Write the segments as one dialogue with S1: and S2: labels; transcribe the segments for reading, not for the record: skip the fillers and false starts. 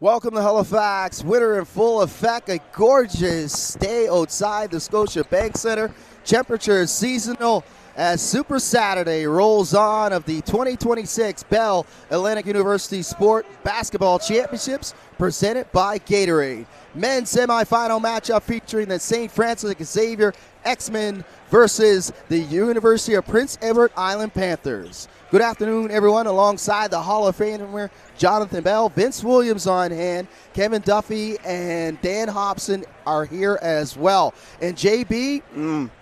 S1: Welcome to Halifax. Winter in full effect. A gorgeous day outside the Scotia Bank Center. Temperature is seasonal as Super Saturday rolls on of the 2026 Bell Atlantic University Sport Basketball Championships presented by Gatorade. Men's semifinal matchup featuring the St. Francis Xavier X-Men versus the University of Prince Edward Island Panthers. Good afternoon, everyone. Alongside the Hall of Famer Jonathan Bell, Vince Williams on hand, Kevin Duffy, and Dan Hobson are here as well. And JB,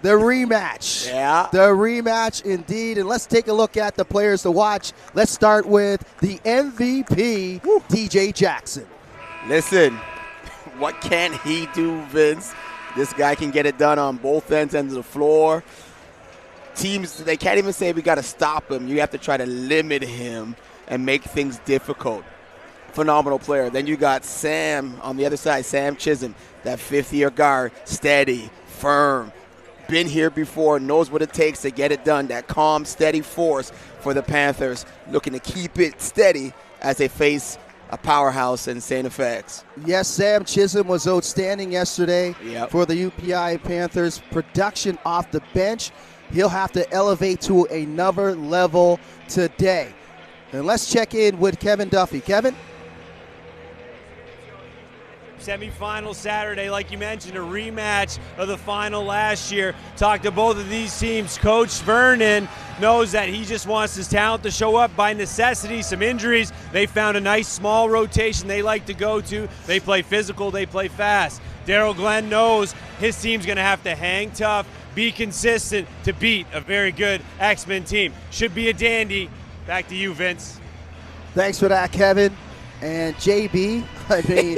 S1: the rematch.
S2: Yeah.
S1: The rematch indeed. And let's take a look at the players to watch. Let's start with the MVP, DJ Jackson.
S2: Listen, what can he do, Vince? This guy can get it done on both ends of the floor. Teams, they can't even say we got to stop him. You have to try to limit him and make things difficult. Phenomenal player. Then you got Sam on the other side, Sam Chisholm, that fifth-year guard, steady, firm, been here before, knows what it takes to get it done. That calm, steady force for the Panthers, looking to keep it steady as they face a powerhouse in STFX.
S1: Yes, Sam Chisholm was outstanding yesterday
S2: Yep.
S1: for the UPEI Panthers. Production off the bench. He'll have to elevate to another level today. And let's check in with Kevin Duffy. Kevin?
S3: Semifinal Saturday, like you mentioned, a rematch of the final last year. Talked to both of these teams. Coach Vernon knows that he just wants his talent to show up by necessity. Some injuries. They found a nice small rotation they like to go to. They play physical, they play fast. Daryl Glenn knows his team's going to have to hang tough, be consistent to beat a very good X-Men team. Should be a dandy. Back to you, Vince.
S1: Thanks for that, Kevin. And JB, I mean,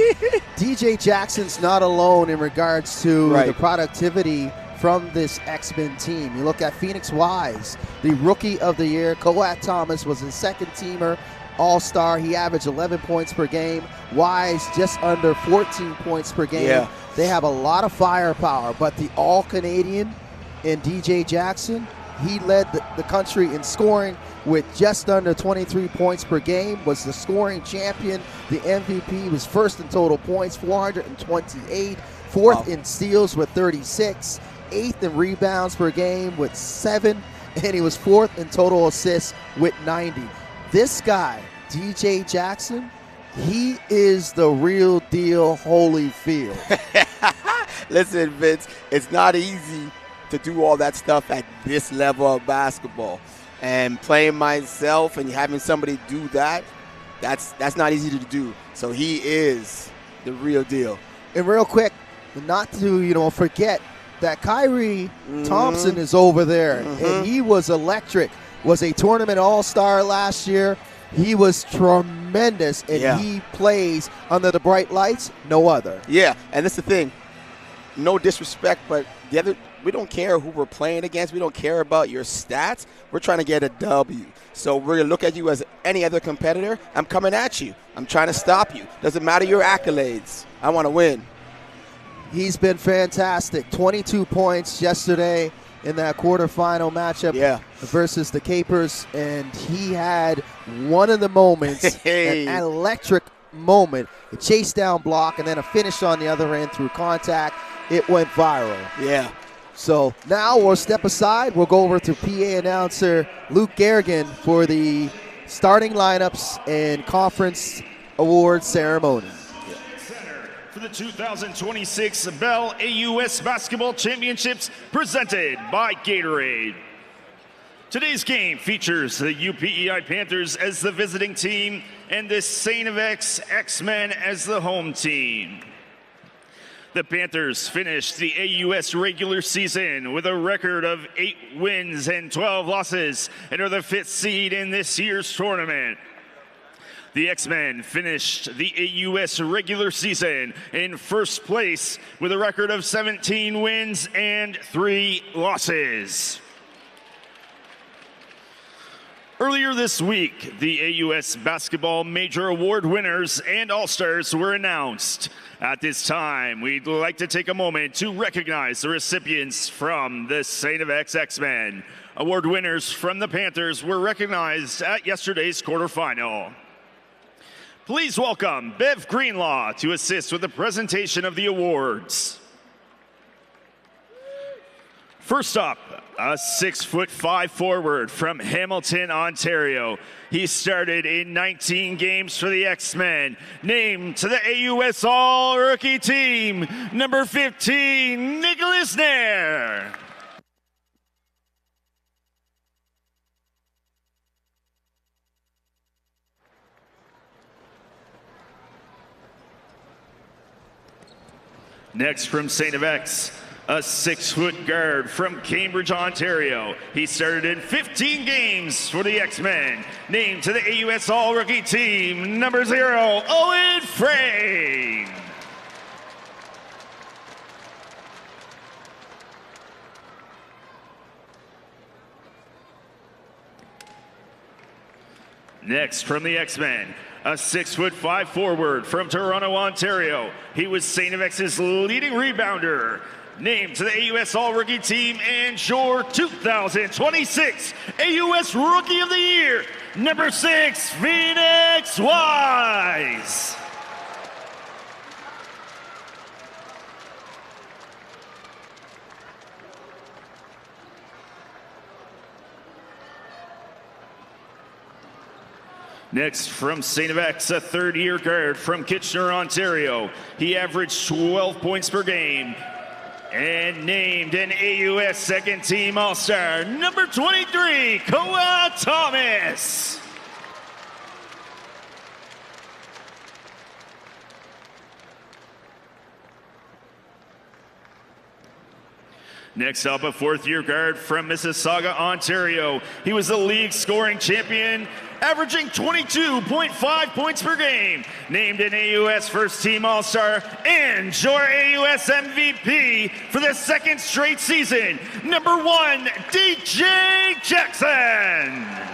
S1: DJ Jackson's not alone in regards to the productivity from this X-Men team. You look at Phoenix Wise, the Rookie of the Year. Coat Thomas was a second-teamer all-star. He averaged 11 points per game. Wise just under 14 points per game.
S2: Yeah.
S1: They have a lot of firepower, but the all-Canadian in DJ Jackson, he led the country in scoring with just under 23 points per game, was the scoring champion. The MVP was first in total points, 428, fourth in steals with 36, eighth in rebounds per game with 7, and he was fourth in total assists with 90. This guy, DJ Jackson, he is the real deal Holyfield.
S2: Listen, Vince, it's not easy to do all that stuff at this level of basketball. And playing myself and having somebody do that, that's not easy to do. So he is the real deal.
S1: And real quick, not to forget that Kyrie Thompson is over there, and he was electric. Was a tournament all-star last year. He was tremendous, and he plays under the bright lights, no other.
S2: Yeah, and that's the thing. No disrespect, but we don't care who we're playing against. We don't care about your stats. We're trying to get a W. So we're going to look at you as any other competitor. I'm coming at you. I'm trying to stop you. Doesn't matter your accolades. I want to win.
S1: He's been fantastic. 22 points yesterday in that quarterfinal matchup versus the Capers, and he had one of the moments, an electric moment, a chase down block, and then a finish on the other end through contact. It went viral.
S2: Yeah.
S1: So now we'll step aside. We'll go over to PA announcer Luke Garrigan for the starting lineups and conference award ceremony.
S4: For the 2026 Bell AUS Basketball Championships presented by Gatorade. Today's game features the UPEI Panthers as the visiting team and the STFX X-Men as the home team. The Panthers finished the AUS regular season with a record of 8 wins and 12 losses and are the 5th seed in this year's tournament. The X-Men finished the AUS regular season in first place with a record of 17 wins and 3 losses. Earlier this week, the AUS Basketball Major Award winners and All-Stars were announced. At this time, we'd like to take a moment to recognize the recipients from the STFX X-Men. Award winners from the Panthers were recognized at yesterday's quarterfinal. Please welcome Bev Greenlaw to assist with the presentation of the awards. First up, a 6'5" forward from Hamilton, Ontario. He started in 19 games for the X-Men. Named to the AUS All-Rookie Team, number 15, Nicholas Nair. Next from STFX, a 6-foot guard from Cambridge, Ontario. He started in 15 games for the X-Men. Named to the AUS All-Rookie Team, number 0, Owen Frame. Next from the X-Men, a 6'5" forward from Toronto, Ontario. He was STFX's leading rebounder. Named to the AUS All-Rookie Team and your 2026 AUS Rookie of the Year, number 6, Phoenix Wise. Next from STFX, a third-year guard from Kitchener, Ontario. He averaged 12 points per game and named an AUS second-team All-Star, number 23, Koa Thomas. Next up, a fourth-year guard from Mississauga, Ontario. He was the league scoring champion, averaging 22.5 points per game. Named an AUS first-team All-Star and your AUS MVP for the second straight season, number 1, DJ Jackson.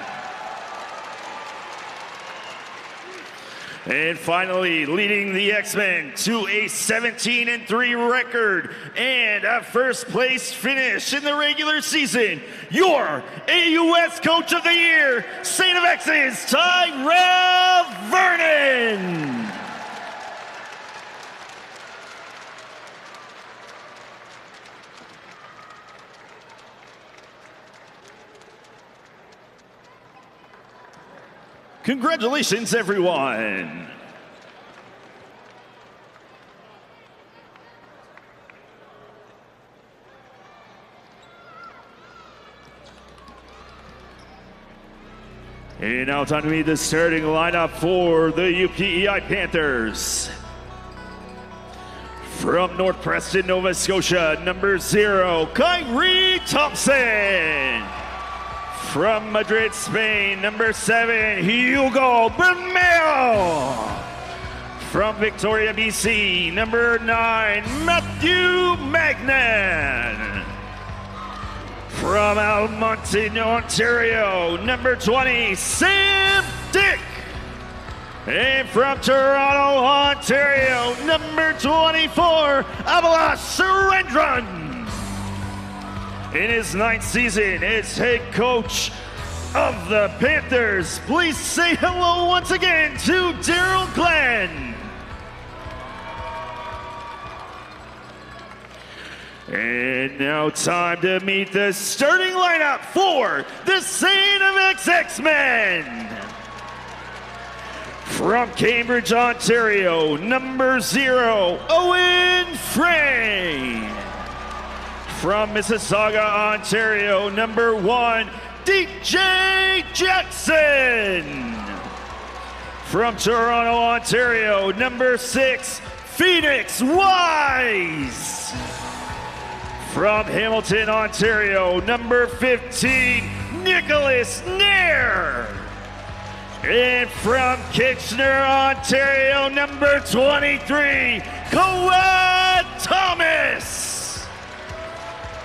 S4: And finally, leading the X-Men to a 17-3 record and a first-place finish in the regular season, your AUS Coach of the Year, STFX's Tyrell Vernon. Congratulations, everyone. And now time to meet the starting lineup for the UPEI Panthers. From North Preston, Nova Scotia, number 0, Kyrie Thompson. From Madrid, Spain, number 7, Hugo Bermeo. From Victoria, BC, number 9, Matthew Magnan. From Almonte, Ontario, number 20, Sam Dick. And from Toronto, Ontario, number 24, Abhilash Surendran. In his 9th season as head coach of the Panthers, please say hello once again to Daryl Glenn. And now time to meet the starting lineup for the STFX X-Men. From Cambridge, Ontario, number 0, Owen Frame. From Mississauga, Ontario, number 1, DJ Jackson. From Toronto, Ontario, number 6, Phoenix Wise. From Hamilton, Ontario, number 15, Nicholas Nair. And from Kitchener, Ontario, number 23, Koa Thomas.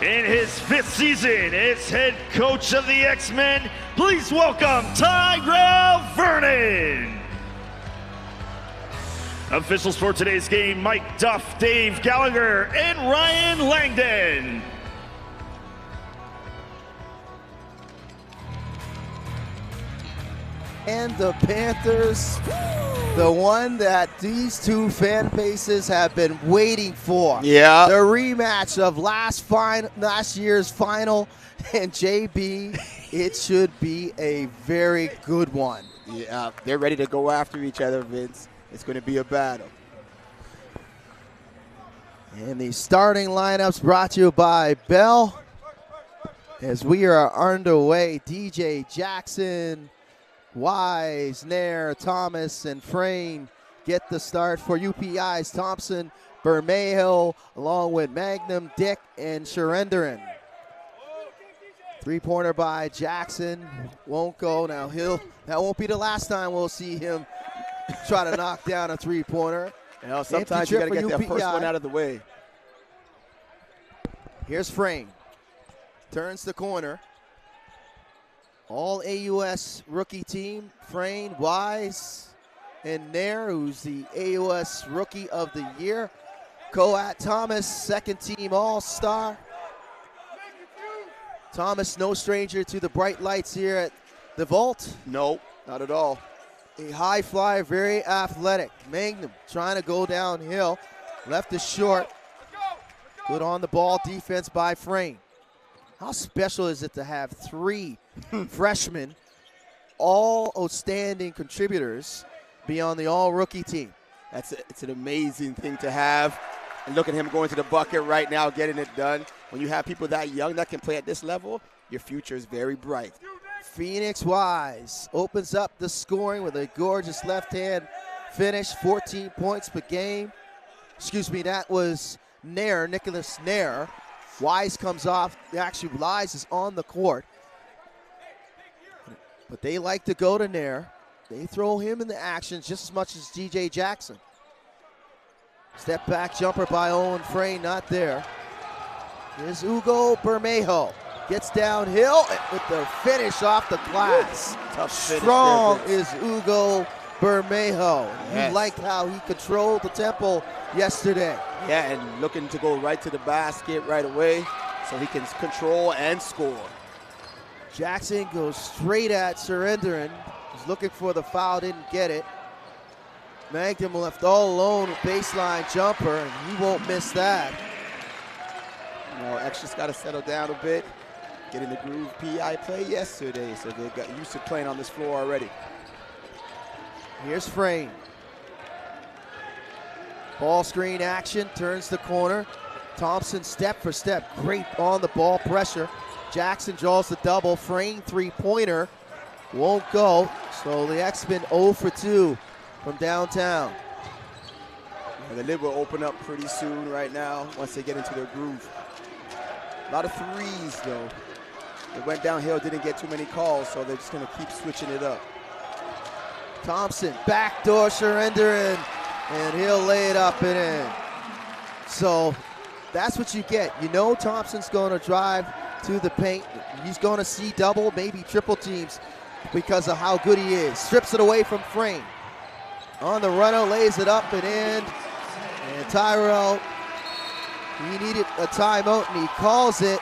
S4: In his 5th season as head coach of the X-Men, please welcome Tyrell Vernon. Officials for today's game, Mike Duff, Dave Gallagher, and Ryan Langdon.
S1: And the Panthers The one that these two fan bases have been waiting for.
S2: Yeah.
S1: The rematch of last year's final. And JB, it should be a very good one.
S2: Yeah, they're ready to go after each other, Vince. It's going to be a battle.
S1: And the starting lineups brought to you by Bell. As we are underway, DJ Jackson, Wise, Nair, Thomas, and Frayne get the start for UPEI's Thompson, Bermejo, along with Magnum, Dick, and Surrenderin. Three-pointer by Jackson, won't go. Now that won't be the last time we'll see him try to knock down a three-pointer.
S2: You know, sometimes you got to get that first one out of the way.
S1: Here's Frayne. Turns the corner. All AUS rookie team. Frayne, Wise, and Nair, who's the AUS Rookie of the Year. Coat Thomas, second team All-Star. Thomas, no stranger to the bright lights here at the Vault.
S2: No, not at all.
S1: A high flyer, very athletic. Magnum trying to go downhill. Left is short. Good on the ball defense by Frayne. How special is it to have three freshmen, all outstanding contributors, be on the all-rookie team?
S2: It's an amazing thing to have. And look at him going to the bucket right now, getting it done. When you have people that young that can play at this level, your future is very bright.
S1: Phoenix Wise opens up the scoring with a gorgeous left-hand finish, 14 points per game. Excuse me, that was Nair, Nicholas Nair. Wise comes off. Actually, Wise is on the court. But they like to go to Nair. They throw him in the action just as much as DJ Jackson. Step back jumper by Owen Frayne, not there. Here's Hugo Bermejo. Gets downhill with the finish off the glass.
S2: Tough finish.
S1: Strong is Hugo Bermejo.
S2: Yes.
S1: You liked how he controlled the tempo yesterday.
S2: Yeah, and looking to go right to the basket right away so he can control and score.
S1: Jackson goes straight at Surrenderin. He's looking for the foul, didn't get it. Magnum left all alone with baseline jumper, and he won't miss that.
S2: You know, X just got to settle down a bit, get in the groove. PI played yesterday, so they got used to playing on this floor already.
S1: Here's Frayne. Ball screen action, turns the corner. Thompson step for step, great on the ball pressure. Jackson draws the double. Frayne three-pointer won't go, so the X-Men 0 for 2 from downtown.
S2: And the lid will open up pretty soon right now once they get into their groove. A lot of threes, though. They went downhill, didn't get too many calls, so they're just going to keep switching it up.
S1: Thompson, backdoor Surrenderin, and he'll lay it up and in. So that's what you get. You know Thompson's going to drive to the paint. He's going to see double, maybe triple teams because of how good he is. Strips it away from Frayne. On the runner, lays it up and in. And Tyrell, he needed a timeout, and he calls it.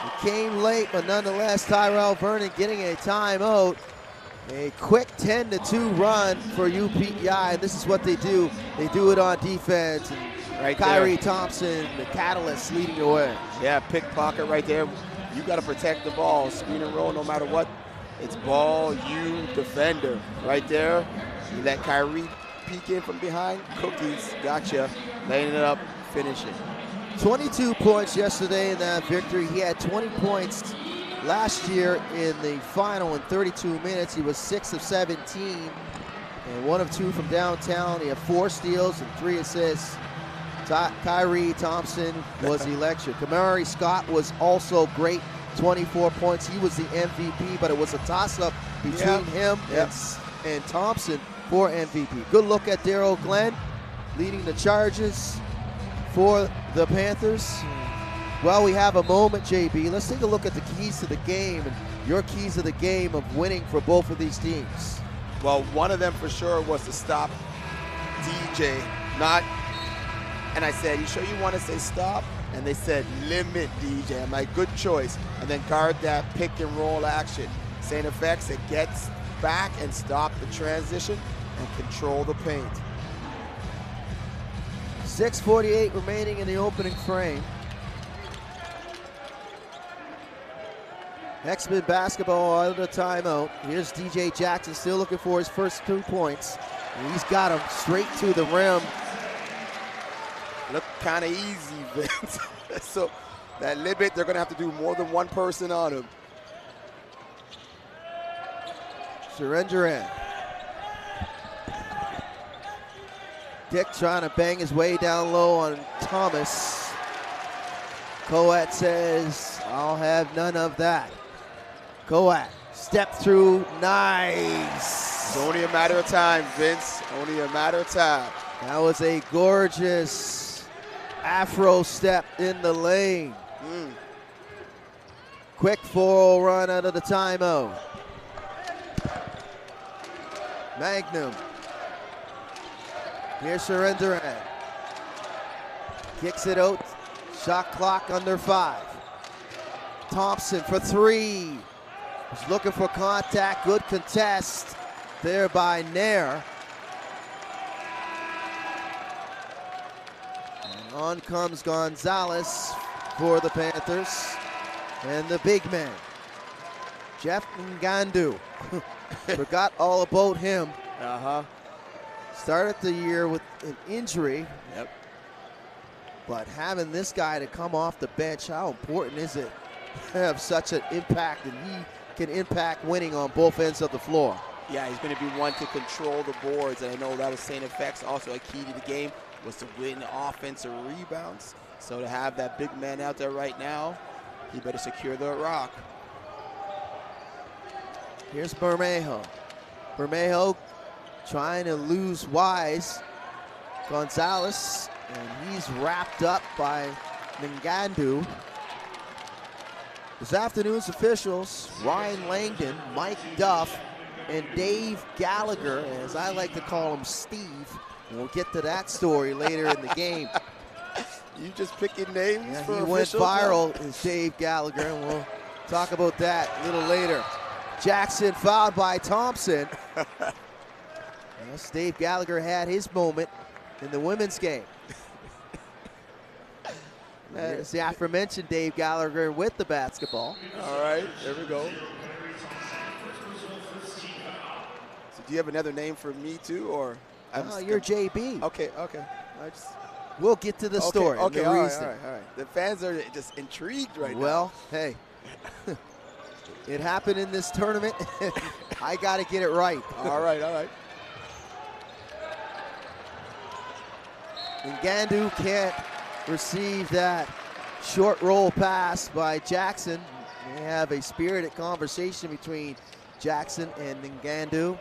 S1: It came late, but nonetheless, Tyrell Vernon getting a timeout. A quick 10-2 run for UPEI. This is what they do. They do it on defense. And
S2: right
S1: Kyrie
S2: there.
S1: Thompson, the catalyst, leading the way.
S2: Yeah, pickpocket right there. You got to protect the ball. Screen and roll no matter what. It's ball, you, defender. Right there. You let Kyrie peek in from behind. Cookies, gotcha. Laying it up, finishing.
S1: 22 points yesterday in that victory. He had 20 points last year in the final in 32 minutes. He was 6 of 17 and 1 of 2 from downtown. He had 4 steals and 3 assists. Kyrie Thompson was electric. Kamari Scott was also great, 24 points. He was the MVP, but it was a toss-up between him and Thompson for MVP. Good look at Darryl Glenn leading the charges for the Panthers. Well, we have a moment, JB. Let's take a look at the keys to the game and your keys to the game of winning for both of these teams.
S2: Well, one of them for sure was to stop DJ, and I said, you sure you want to say stop? And they said, limit DJ. I'm like, good choice. And then guard that pick and roll action. STFX, it gets back and stop the transition. and control the paint.
S1: 6:48 remaining in the opening frame. X-Men basketball out of the timeout. Here's DJ Jackson still looking for his first 2 points. And he's got him straight to the rim.
S2: Looked kind of easy, Vince. So that limit, they're going to have to do more than one person on him.
S1: Surrender in. Dick trying to bang his way down low on Thomas. Coat says, I'll have none of that. Coat, step through, nice.
S2: It's only a matter of time, Vince. Only a matter of time.
S1: That was a gorgeous Afro step in the lane. Quick 4-0 run out of the timeout. Magnum. Here's Surrenderan. Kicks it out. Shot clock under 5. Thompson for 3. Was looking for contact. Good contest there by Nair. And on comes Gonzalez for the Panthers. And the big man, Jeff Ngandu. Forgot all about him. Started the year with an injury.
S2: Yep.
S1: But having this guy to come off the bench, how important is it to have such an impact, and he can impact winning on both ends of the floor.
S2: Yeah, he's going to be one to control the boards, and I know that was STFX. Also a key to the game was to win offensive rebounds. So to have that big man out there right now, he better secure the rock.
S1: Here's Bermejo. Bermejo trying to lose Wise. Gonzalez, and he's wrapped up by Ngandu. This afternoon's officials, Ryan Langdon, Mike Duff, and Dave Gallagher, as I like to call him, Steve. And we'll get to that story later in the game.
S2: You just picking names for
S1: he went viral as Dave Gallagher, and we'll talk about that a little later. Jackson fouled by Thompson. Yes, Dave Gallagher had his moment in the women's game. There's the aforementioned Dave Gallagher with the basketball.
S2: All right, there we go. So do you have another name for me too, or?
S1: No, you're JB.
S2: Okay.
S1: We'll get to the story.
S2: Okay,
S1: the
S2: all
S1: reason.
S2: right. The fans are just intrigued right now.
S1: Well, hey, it happened in this tournament. I got to get it right.
S2: All right.
S1: Ngandu can't receive that short roll pass by Jackson. They have a spirited conversation between Jackson and Ngandu.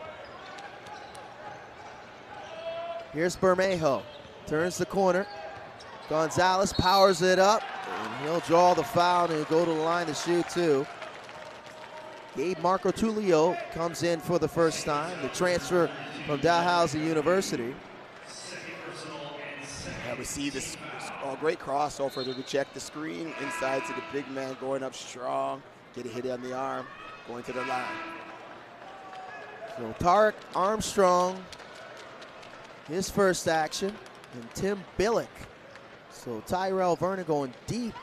S1: Here's Bermejo. Turns the corner. Gonzalez powers it up, and he'll draw the foul and he'll go to the line to shoot too. Gabe Marco Tullio comes in for the first time, the transfer from Dalhousie University.
S2: Yeah, we see this great crossover to check the screen, inside to the big man, going up strong, get a hit on the arm, going to the line.
S1: So Tarek Armstrong, his first action, and Tim Billick. So Tyrell Vernon going deep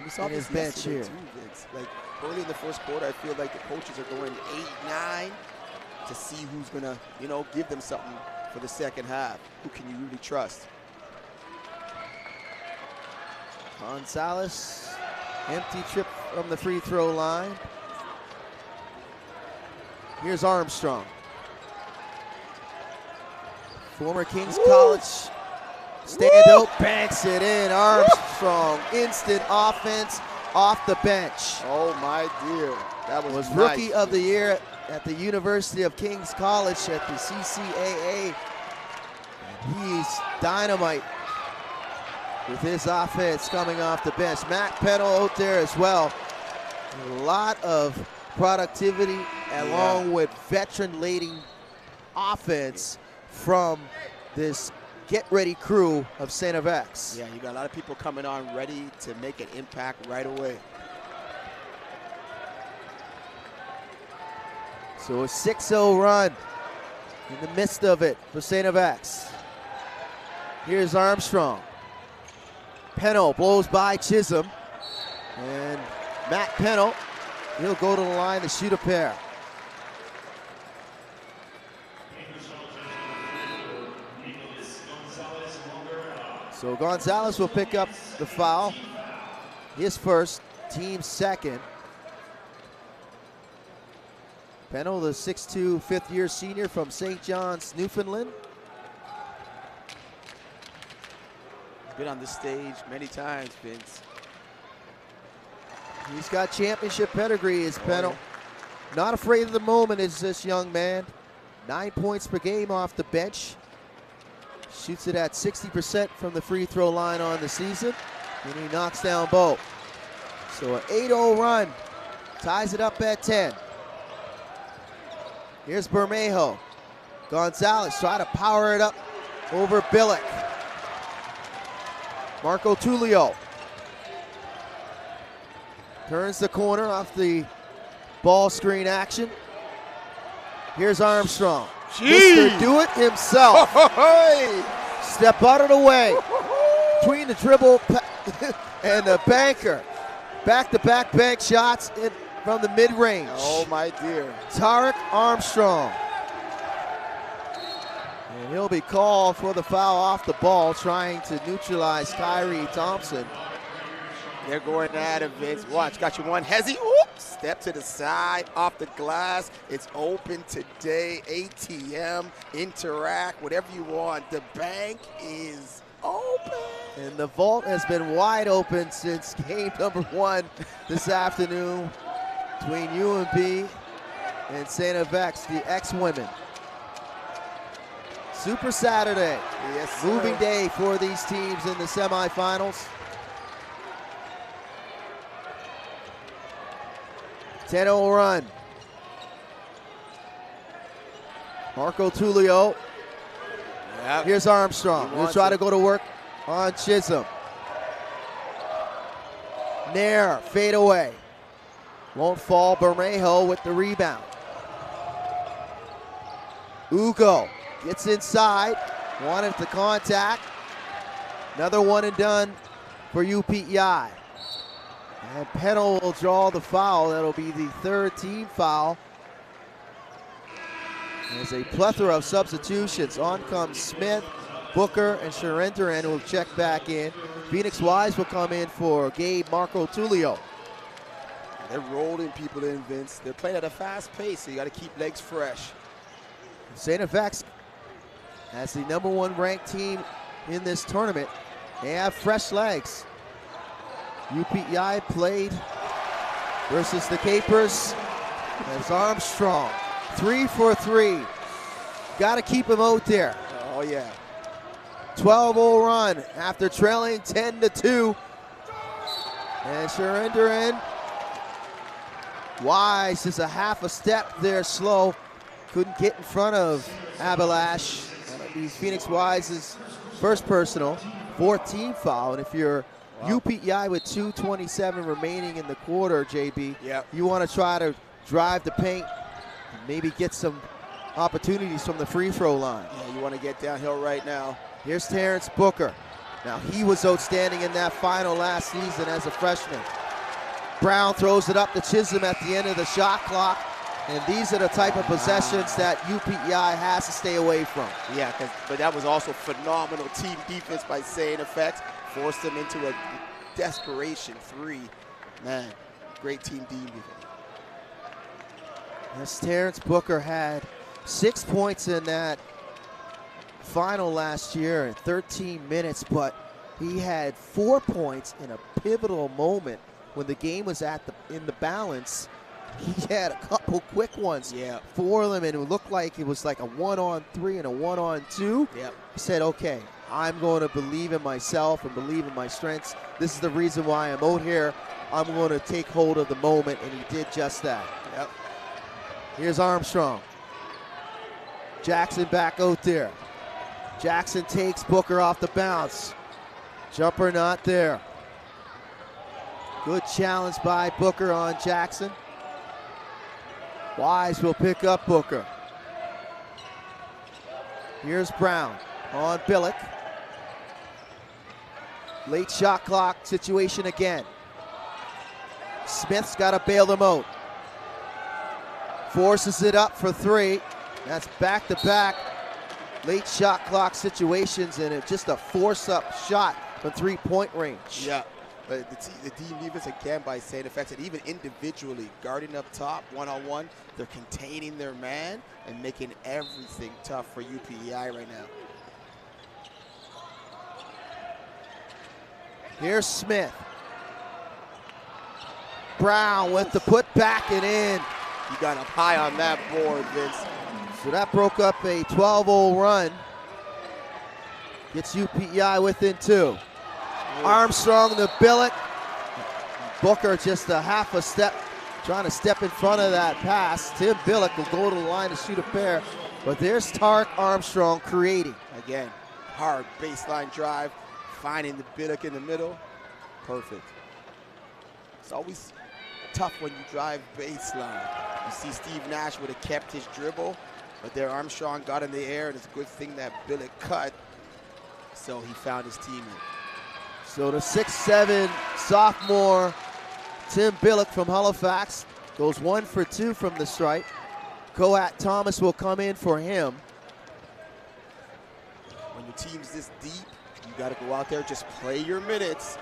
S2: we saw
S1: in his
S2: this
S1: bench here.
S2: Too, Vince. Like early in the first quarter, I feel like the coaches are going 8-9 to see who's gonna, give them something for the second half. Who can you really trust?
S1: Gonzalez, empty trip from the free throw line. Here's Armstrong. Former Kings College standout, banks it in. Armstrong, instant offense off the bench.
S2: Oh my dear, that was nice.
S1: Rookie of the year at the University of Kings College at the CCAA. And he's dynamite with his offense coming off the bench. Matt Pennell out there as well. A lot of productivity along with veteran-laden offense from this get-ready crew of STFX.
S2: Yeah, you got a lot of people coming on ready to make an impact right away.
S1: So a 6-0 run in the midst of it for STFX. Here's Armstrong. Pennell blows by Chisholm. And Matt Pennell, he'll go to the line to shoot a pair. So Gonzalez will pick up the foul. His first, team second. Pennell, the 6'2", fifth-year senior from St. John's, Newfoundland.
S2: Been on this stage many times, Vince.
S1: He's got championship pedigree, is Pennell. Not afraid of the moment is this young man. 9 points per game off the bench. Shoots it at 60% from the free throw line on the season. And he knocks down both. So an 8-0 run. Ties it up at 10. Here's Bermejo. Gonzalez try to power it up over Billick. Marco Tullio turns the corner off the ball screen action. Here's Armstrong. Mr. Do It himself. Step out of the way. Between the dribble and the banker. Back-to-back bank shots from the mid-range.
S2: Oh my dear.
S1: Tarek Armstrong. And he'll be called for the foul off the ball, trying to neutralize Kyrie Thompson.
S2: They're going at it, Vince. Watch, got you one. Hezzy, whoop, step to the side, off the glass. It's open today. ATM, interact, whatever you want. The bank is open.
S1: And the vault has been wide open since game number 1 this afternoon between UMB and STFX, the ex-women. Super Saturday.
S2: Yes, sir.
S1: Moving day for these teams in the semifinals. 10-0 run. Marco Tullio.
S2: Yep.
S1: Here's Armstrong. He'll try to go to work on Chisholm. Nair, fade away. Won't fall. Bermejo with the rebound. Ugo gets inside. Wanted the contact. Another one and done for UPEI. And Pennell will draw the foul. That'll be the third team foul. There's a plethora of substitutions. On comes Smith, Booker, and Sharendran will check back in. Phoenix Wise will come in for Gabe Marco Tullio.
S2: They're rolling people in, Vince. They're playing at a fast pace, so you got to keep legs fresh.
S1: STFX, as the #1 ranked team in this tournament, they have fresh legs. UPEI played versus the Capers as Armstrong. 3 for 3. Got to keep him out there.
S2: Oh, yeah.
S1: 12-0 run after trailing 10-2. And Sharendran. Wise is a half a step there slow. Couldn't get in front of Abalash. He's Phoenix Wise's first personal. 14 foul. And if you're UPEI with 2:27 remaining in the quarter, JB, you want to try to drive the paint, maybe get some opportunities from the free throw line.
S2: Yeah, you want to get downhill right now.
S1: Here's Terrence Booker. Now he was outstanding in that final last season as a freshman. Brown throws it up to Chisholm at the end of the shot clock. And these are the type of possessions that UPEI has to stay away from.
S2: Yeah, but that was also phenomenal team defense by STFX. Forced them into a desperation 3. Man, great team defense.
S1: Yes, Terrence Booker had 6 points in that final last year in 13 minutes, but he had 4 points in a pivotal moment when the game was in the balance. He had a couple quick ones for them, and it looked like it was like a 1-on-3 and a 1-on-2. He said, okay, I'm going to believe in myself and believe in my strengths. This is the reason why I'm out here. I'm going to take hold of the moment, and he did just that. Here's Armstrong. Jackson back out there. Jackson takes Booker off the bounce. Jumper not there. Good challenge by Booker on Jackson. Wise will pick up Booker. Here's Brown on Billick. Late shot clock situation again. Smith's got to bail them out. Forces it up for three. That's back-to-back late shot clock situations, and it's just a force-up shot from three-point range.
S2: Yeah, but the team defense again by STFX, and even individually guarding up top one-on-one, they're containing their man and making everything tough for UPEI right now.
S1: Here's Smith. Brown with the putback and in.
S2: You got up high on that board, Vince.
S1: So that broke up a 12-0 run. Gets UPEI within two. Armstrong to Billick. Booker just a half a step, trying to step in front of that pass. Tim Billick will go to the line to shoot a pair. But there's Tarek Armstrong creating.
S2: Again, hard baseline drive, finding the Billick in the middle. Perfect. It's always tough when you drive baseline. You see Steve Nash would have kept his dribble, but there Armstrong got in the air, and it's a good thing that Billick cut, so he found his teammate.
S1: So the 6'7" sophomore Tim Billick from Halifax goes 1 for 2 from the stripe. Coat Thomas will come in for him.
S2: When your team's this deep, you got to go out there, just play your minutes,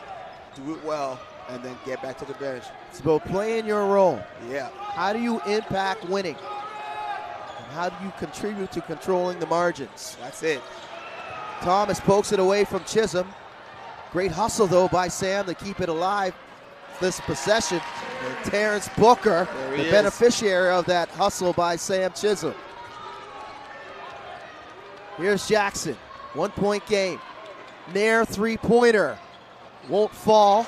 S2: do it well, and then get back to the bench.
S1: It's about playing your role.
S2: Yeah.
S1: How do you impact winning? And how do you contribute to controlling the margins?
S2: That's it.
S1: Thomas pokes it away from Chisholm. Great hustle, though, by Sam to keep it alive this possession. And Terrence Booker, the beneficiary of that hustle by Sam Chisholm. Here's Jackson, 1 point game. Nair three-pointer, won't fall.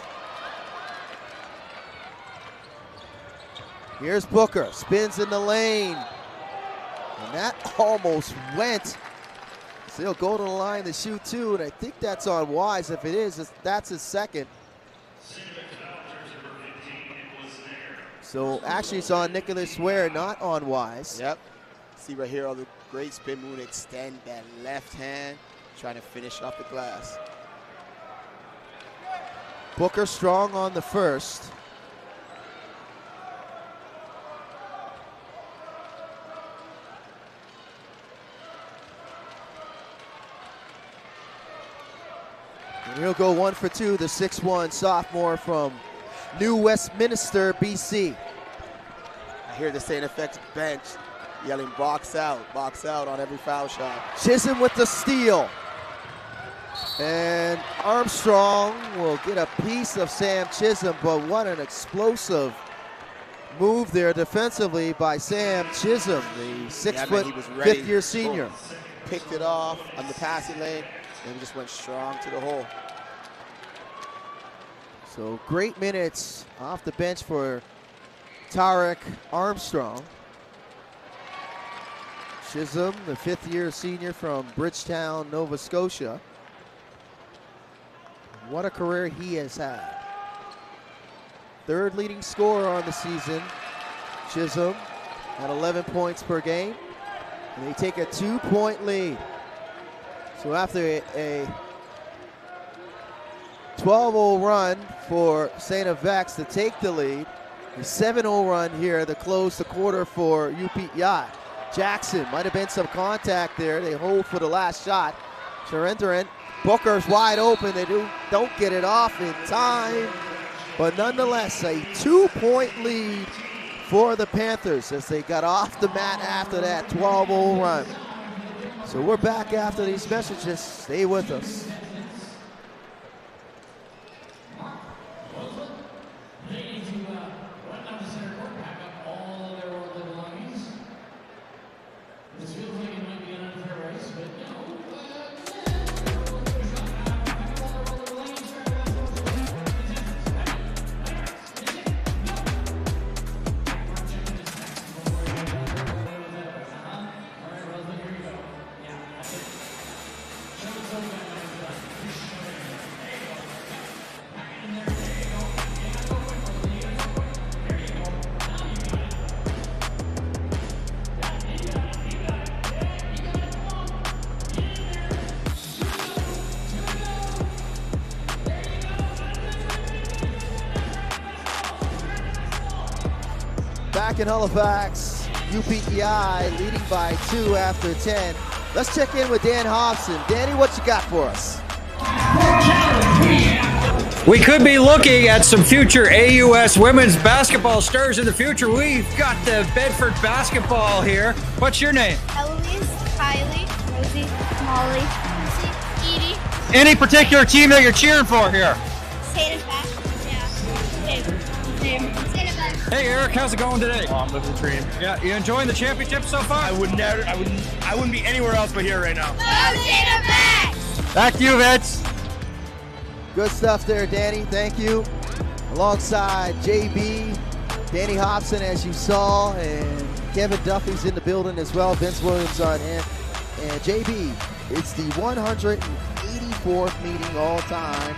S1: Here's Booker, spins in the lane. And that almost went. So he'll go to the line to shoot two, and I think that's on Wise. If it is, that's his second. So actually it's on Nicholas Ware, not on Wise.
S2: Yep. See right here, all the great spin move, extend that left hand, trying to finish off the glass.
S1: Booker strong on the first. And he'll go 1 for 2, the 6'1" sophomore from New Westminster, BC.
S2: I hear the STFX bench yelling box out on every foul shot.
S1: Chisholm with the steal. And Armstrong will get a piece of Sam Chisholm, but what an explosive move there defensively by Sam Chisholm, the 6 foot, 5th year senior.
S2: Picked it off on the passing lane and just went strong to the hole.
S1: So great minutes off the bench for Tarek Armstrong. Chisholm, the 5th year senior from Bridgetown, Nova Scotia. What a career he has had. 3rd leading scorer on the season. Chisholm at 11 points per game. And they take a 2-point lead. So after a 12-0 run for STFX to take the lead, a 7-0 run here to close the quarter for UPEI. Jackson, might have been some contact there. They hold for the last shot. Surrendering. Booker's wide open. They don't get it off in time. But nonetheless, a 2-point lead for the Panthers as they got off the mat after that 12-0 run. So we're back after these messages. Stay with us. back in Halifax. UPEI leading by 2 after 10. Let's check in with Dan Hobson. Danny, what you got for us?
S5: We could be looking at some future AUS women's basketball stars in the future. We've got the Bedford basketball here. What's your name?
S6: Eloise, Kylie, Rosie, Molly, Lucy, Edie.
S5: Any particular team that you're cheering for here?
S6: STFX. Yeah. Same. STFX.
S5: Hey Eric, how's it going today?
S7: Oh, I'm living the dream.
S5: Yeah, you enjoying the championship so far?
S7: I wouldn't be anywhere else but here right now.
S6: Go STFX!
S5: Back to you, Vince.
S1: Good stuff there, Danny. Thank you. Alongside JB, Danny Hobson, as you saw, and Kevin Duffy's in the building as well. Vince Williams on hand. And JB, it's the 184th meeting all time.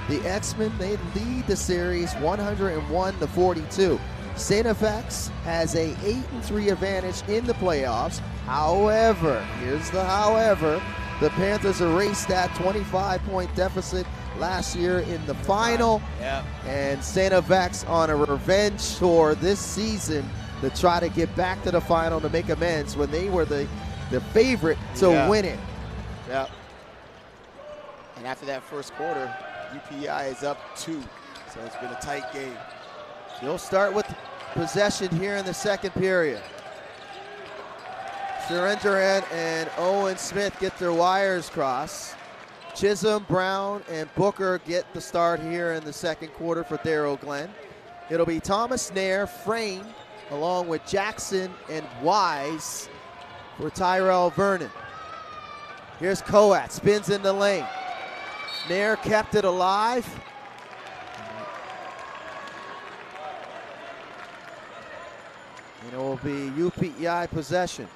S1: The X-Men, they lead the series 101-42. STFX has a 8-3 advantage in the playoffs. However, here's the however, the Panthers erased that 25-point deficit last year in the final.
S2: Yeah.
S1: And STFX on a revenge tour this season to try to get back to the final to make amends when they were the favorite to win it.
S2: Yeah. And after that first quarter, UPEI is up 2. So it's been a tight game.
S1: You'll start with possession here in the second period. Surrender and Owen Smith get their wires crossed. Chisholm, Brown, and Booker get the start here in the second quarter for Darrell Glenn. It'll be Thomas Nair, Frame, along with Jackson and Wise for Tyrell Vernon. Here's Coat, spins in the lane. Nair kept it alive. And it will be UPEI possession.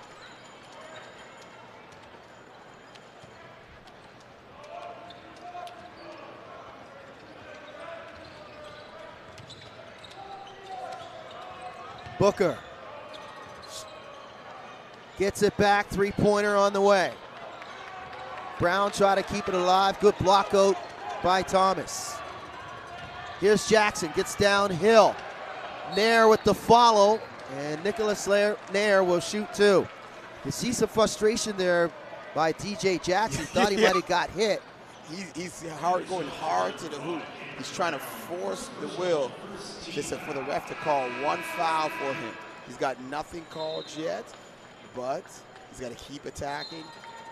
S1: Booker gets it back, three-pointer on the way. Brown try to keep it alive, good block out by Thomas. Here's Jackson, gets downhill. Nair with the follow, and Nicholas Nair will shoot 2. You see some frustration there by DJ Jackson, thought he might have got hit.
S2: He's going hard to the hoop. He's trying to force the will just for the ref to call one foul for him. He's got nothing called yet, but he's got to keep attacking.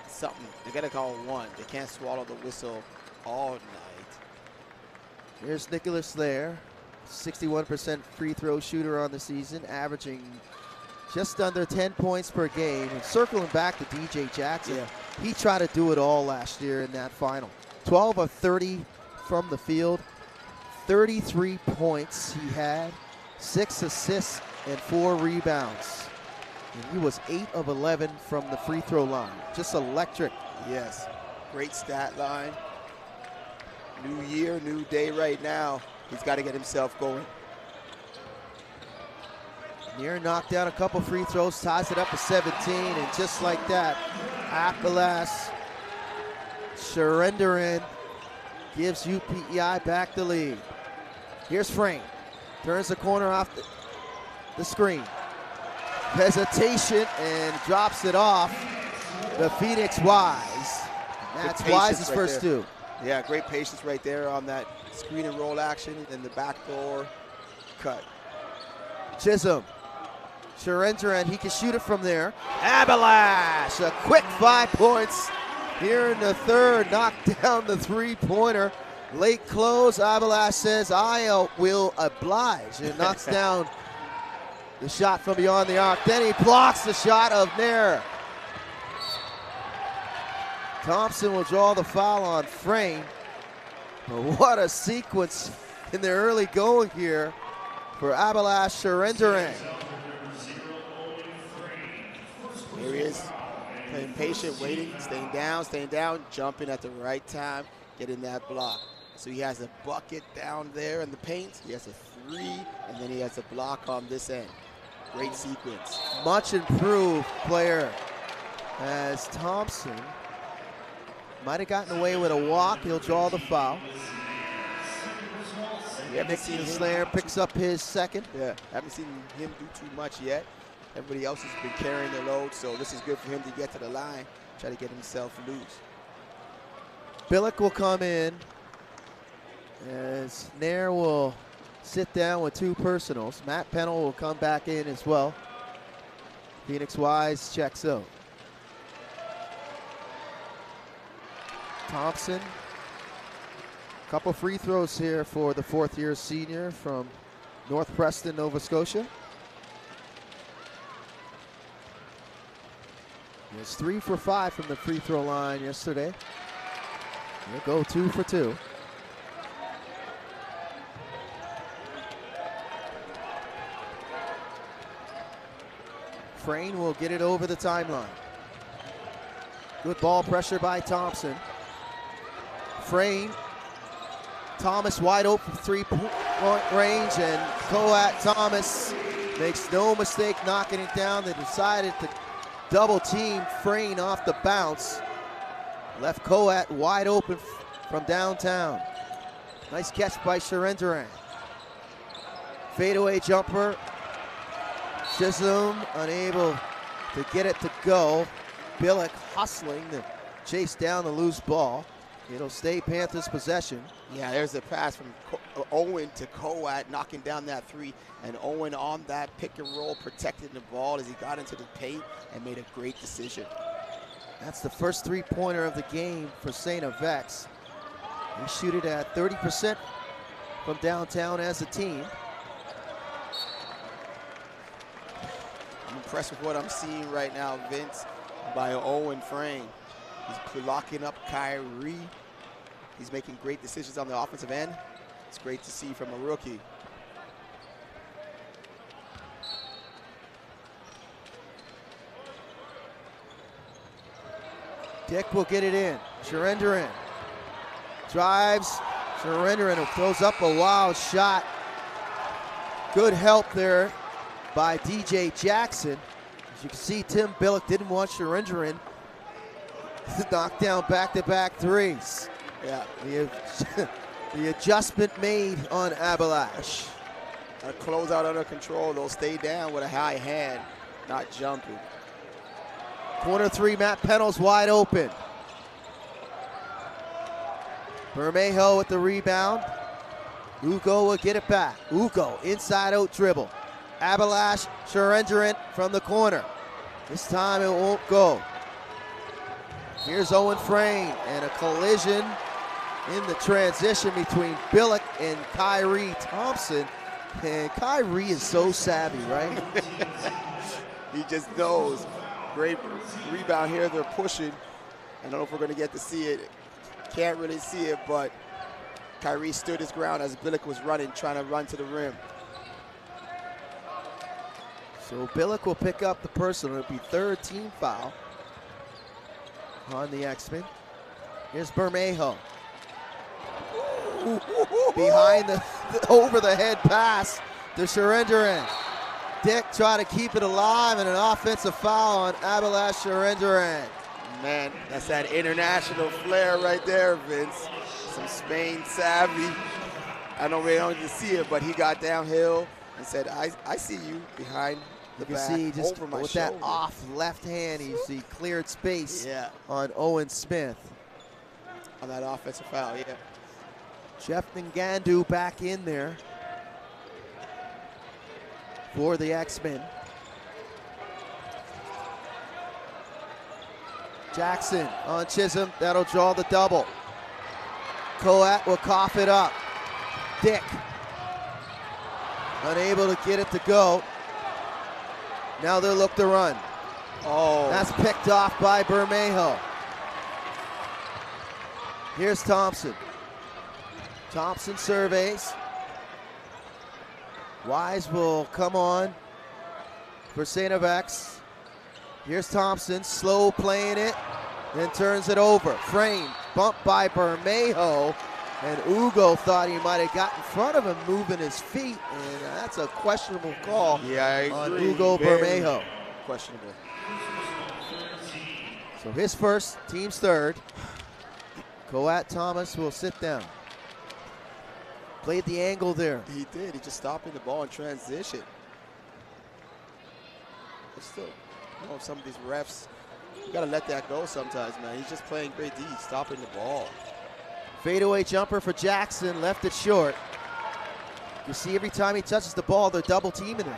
S2: Something. They got to call one. They can't swallow the whistle all night.
S1: Here's Nicholas Lair, 61% free throw shooter on the season, averaging just under 10 points per game. And circling back to DJ Jackson, he tried to do it all last year in that final. 12 of 30 from the field, 33 points he had, 6 assists and 4 rebounds. And he was 8 of 11 from the free throw line. Just electric.
S2: Yes, great stat line. New year, new day right now. He's got to get himself going.
S1: Nair knocked down a couple free throws, ties it up to 17, and just like that, Appalachian surrendering gives UPEI back the lead. Here's Frame, turns the corner off the screen. Hesitation and drops it off the Phoenix Wise. That's Wise's
S2: right
S1: first
S2: there.
S1: 2.
S2: Yeah, great patience right there on that screen and roll action and the backdoor cut.
S1: Chisholm, surrender, and he can shoot it from there. Abalash, a quick 5 points here in the third. Knocked down the three-pointer. Late close, Abalash says, I will oblige, and knocks down the shot from beyond the arc. Then he blocks the shot of Nair. Thompson will draw the foul on Frame. But what a sequence in the early going here for Abalash surrendering.
S2: Here he is, playing patient, waiting, staying down, jumping at the right time, getting that block. So he has a bucket down there in the paint, he has a 3, and then he has a block on this end. Great sequence.
S1: Much improved player as Thompson might have gotten away with a walk. He'll draw the foul.
S2: We haven't seen him
S1: Slayer picks up his second.
S2: Yeah, haven't seen him do too much yet. Everybody else has been carrying the load, so this is good for him to get to the line, try to get himself loose.
S1: Billick will come in as Nair will sit down with 2 personals. Matt Pennell will come back in as well. Phoenix Wise checks out. Thompson. Couple free throws here for the 4th-year senior from North Preston, Nova Scotia. He was 3 for 5 from the free throw line yesterday. He'll go 2 for 2. Frayne will get it over the timeline. Good ball pressure by Thompson. Frayne. Thomas wide open from 3-point range, and Coat Thomas makes no mistake knocking it down. They decided to double team Frayne off the bounce. Left Coat wide open from downtown. Nice catch by Sharendran. Fadeaway jumper. Chisholm unable to get it to go. Billick hustling to chase down the loose ball. It'll stay Panthers' possession.
S2: Yeah, there's a pass from Owen to Coat, knocking down that 3. And Owen on that pick and roll, protecting the ball as he got into the paint and made a great decision.
S1: That's the first 3-pointer of the game for STFX. They shoot it at 30% from downtown as a team.
S2: I'm impressed with what I'm seeing right now, Vince, by Owen Frayne. He's locking up Kyrie. He's making great decisions on the offensive end. It's great to see from a rookie.
S1: Dick will get it in. Sharendran drives. Sharendran throws up a wild shot. Good help there by DJ Jackson. As you can see, Tim Billick didn't want Sharendran to knock down back-to-back threes.
S2: Yeah.
S1: The adjustment made on Abalash.
S2: A closeout under control. They'll stay down with a high hand, not jumping.
S1: Corner 3, Matt Pennell's wide open. Bermejo with the rebound. Ugo will get it back. Ugo, inside out dribble. Abalash, Sharendran from the corner. This time it won't go. Here's Owen Frayne, and a collision in the transition between Billick and Kyrie Thompson. And Kyrie is so savvy, right?
S2: He just knows. Great rebound here. They're pushing. I don't know if we're going to get to see it. Can't really see it, but Kyrie stood his ground as Billick was running, trying to run to the rim.
S1: So Billick will pick up the personal. It'll be 3rd team foul on the X-Men. Here's Bermejo. Behind the over-the-head pass to Sharendran. Dick trying to keep it alive, and an offensive foul on Abalash Sharendran.
S2: Man, that's that international flair right there, Vince. Some Spain savvy. I don't really know to see it, but he got downhill and said, I see you behind the
S1: You
S2: back,
S1: can see just
S2: over my
S1: with
S2: shoulder.
S1: that off left hand, you see cleared space
S2: Yeah.
S1: on Owen Smith.
S2: On that offensive foul, yeah.
S1: Jeff Ngandu back in there for the X-Men. Jackson on Chisholm, that'll draw the double. Coat will cough it up. Dick, unable to get it to go. Now they'll look to run.
S2: Oh.
S1: That's picked off by Bermejo. Here's Thompson. Thompson surveys. Wise will come on for STFX. Here's Thompson, slow playing it, then turns it over. Frayne, bumped by Bermejo, and Ugo thought he might have got in front of him moving his feet, and that's a questionable call on Ugo Bermejo.
S2: Questionable.
S1: So his first, team's third. Coat Thomas will sit down. Played the angle there.
S2: He did. He just stopping the ball in transition. But still, you know, some of these refs, you gotta let that go sometimes, man. He's just playing great D, stopping the ball.
S1: Fadeaway jumper for Jackson, left it short. You see every time he touches the ball, they're double teaming him.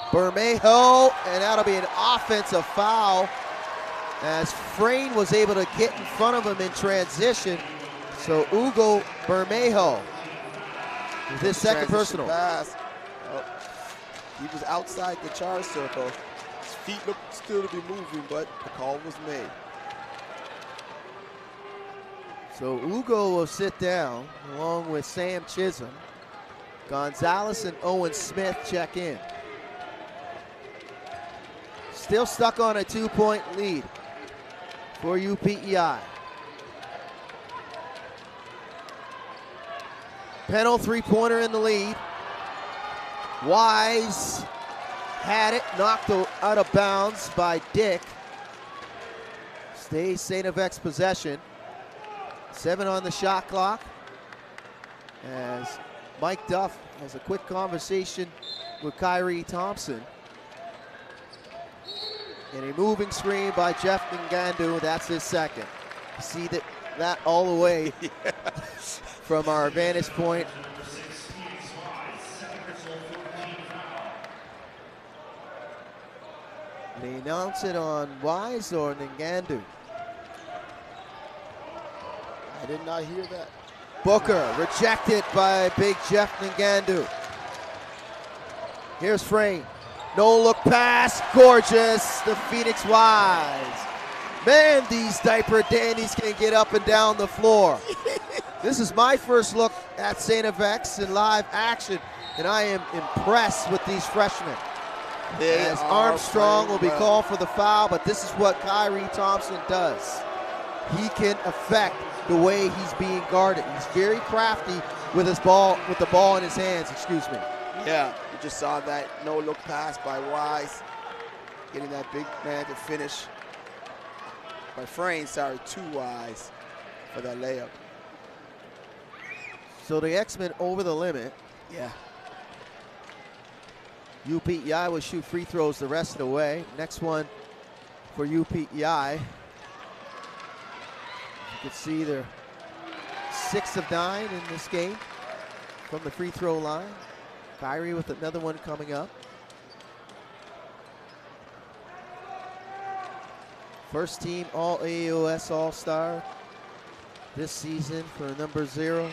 S1: Bermejo, and that'll be an offensive foul as Frayne was able to get in front of him in transition. So Hugo Bermejo with his second personal.
S2: Pass. Oh, he was outside the charge circle. His feet looked still to be moving, but the call was made.
S1: So Hugo will sit down along with Sam Chisholm. Gonzalez and Owen Smith check in. Still stuck on a 2-point lead for UPEI. Pennell three-pointer in the lead. Wise had it, knocked out of bounds by Dick. Stays STFX possession. 7 on the shot clock as Mike Duff has a quick conversation with Kyrie Thompson. And a moving screen by Jeff Ngandu, that's his second. You see that all the way from our vantage point. They announce it on Wise or Ngandu?
S2: I did not hear that.
S1: Booker rejected by big Jeff Ngandu. Here's Frayne. No look pass, gorgeous, the Phoenix Wise. Man, these diaper dandies can get up and down the floor. This is my first look at STFX in live action, and I am impressed with these freshmen. As Armstrong will be called for the foul, but this is what Kyrie Thompson does. He can affect the way he's being guarded. He's very crafty with his ball, with the ball in his hands, excuse me.
S2: Yeah, you just saw that no-look pass by Wise, getting that big man to finish. By Frayne, sorry, too Wise for that layup.
S1: So the X-Men over the limit.
S2: Yeah.
S1: UPEI will shoot free throws the rest of the way. Next one for UPEI. You can see they're 6 of 9 in this game from the free throw line. Kyrie with another one coming up. First team All AUS All-Star this season for number 0.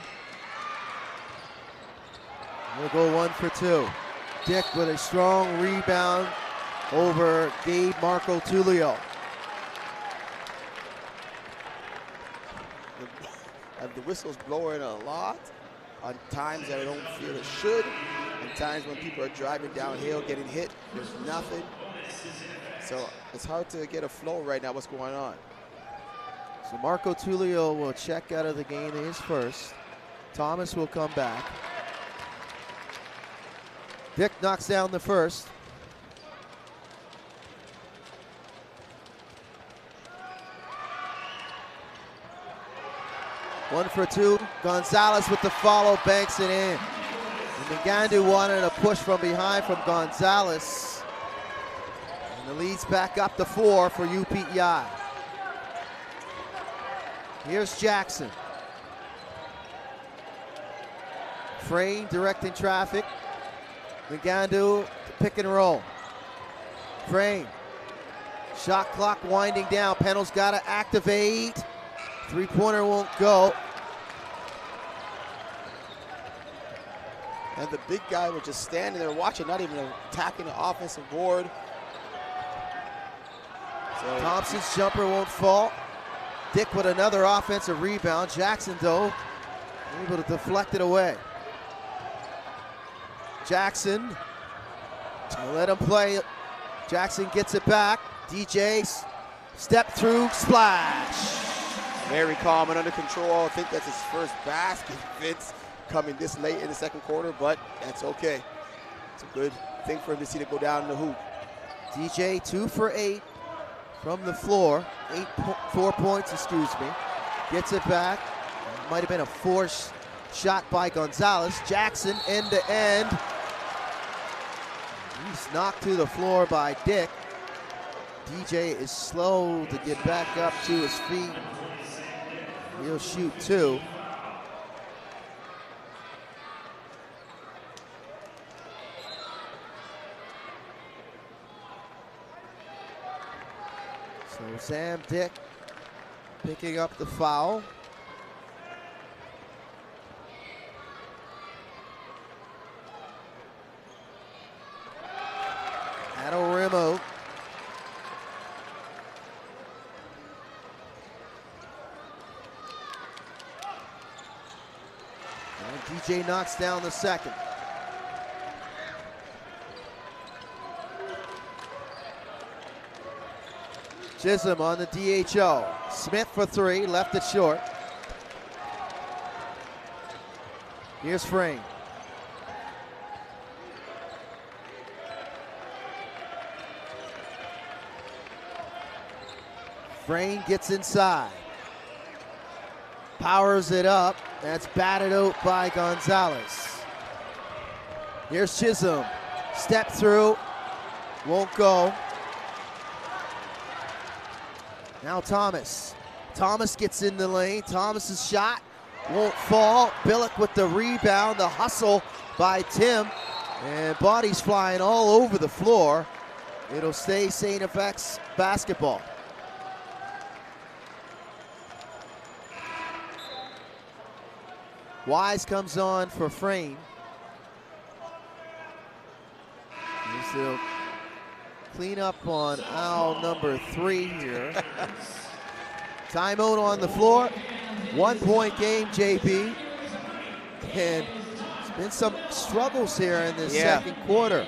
S1: We'll go 1 for 2. Dick with a strong rebound over Gabe Marco Tullio.
S2: The whistle's blowing a lot on times that I don't feel it should, and times when people are driving downhill, getting hit, there's nothing. So it's hard to get a flow right now, what's going on.
S1: So Marco Tullio will check out of the game, his first. Thomas will come back. Dick knocks down the first. One for 2. Gonzalez with the follow, banks it in. And Ngandu wanted a push from behind from Gonzalez. And the lead's back up to 4 for UPEI. Here's Jackson. Frayne directing traffic. Ngandu pick and roll. Frayne. Shot clock winding down. Pennell's got to activate. Three-pointer won't go.
S2: And the big guy was just standing there watching, not even attacking the offensive board. So
S1: Thompson's jumper won't fall. Dick with another offensive rebound. Jackson, though, able to deflect it away. Jackson, let him play. Jackson gets it back. DJ, step through, splash.
S2: Very calm and under control. I think that's his first basket, Vince, coming this late in the second quarter, but that's okay. It's a good thing for him to see to go down in the hoop.
S1: DJ 2 for 8 from the floor. 4 points, excuse me. Gets it back. Might have been a forced shot by Gonzalez. Jackson end to end. He's knocked to the floor by Dick. DJ is slow to get back up to his feet. He'll shoot two. So Sam Dick picking up the foul. Adorimo. And DJ knocks down the second. Chisholm on the DHO. Smith for three, left it short. Here's Frame. Frame gets inside. Powers it up. That's batted out by Gonzalez. Here's Chisholm. Step through. Won't go. Now Thomas. Thomas gets in the lane. Thomas's shot won't fall. Billick with the rebound. The hustle by Tim. And bodies flying all over the floor. It'll stay STFX basketball. Wise comes on for Frame. He'll clean up on owl number 3 here. Timeout on the floor. 1 point game, JB. And there's been some struggles here in the second quarter.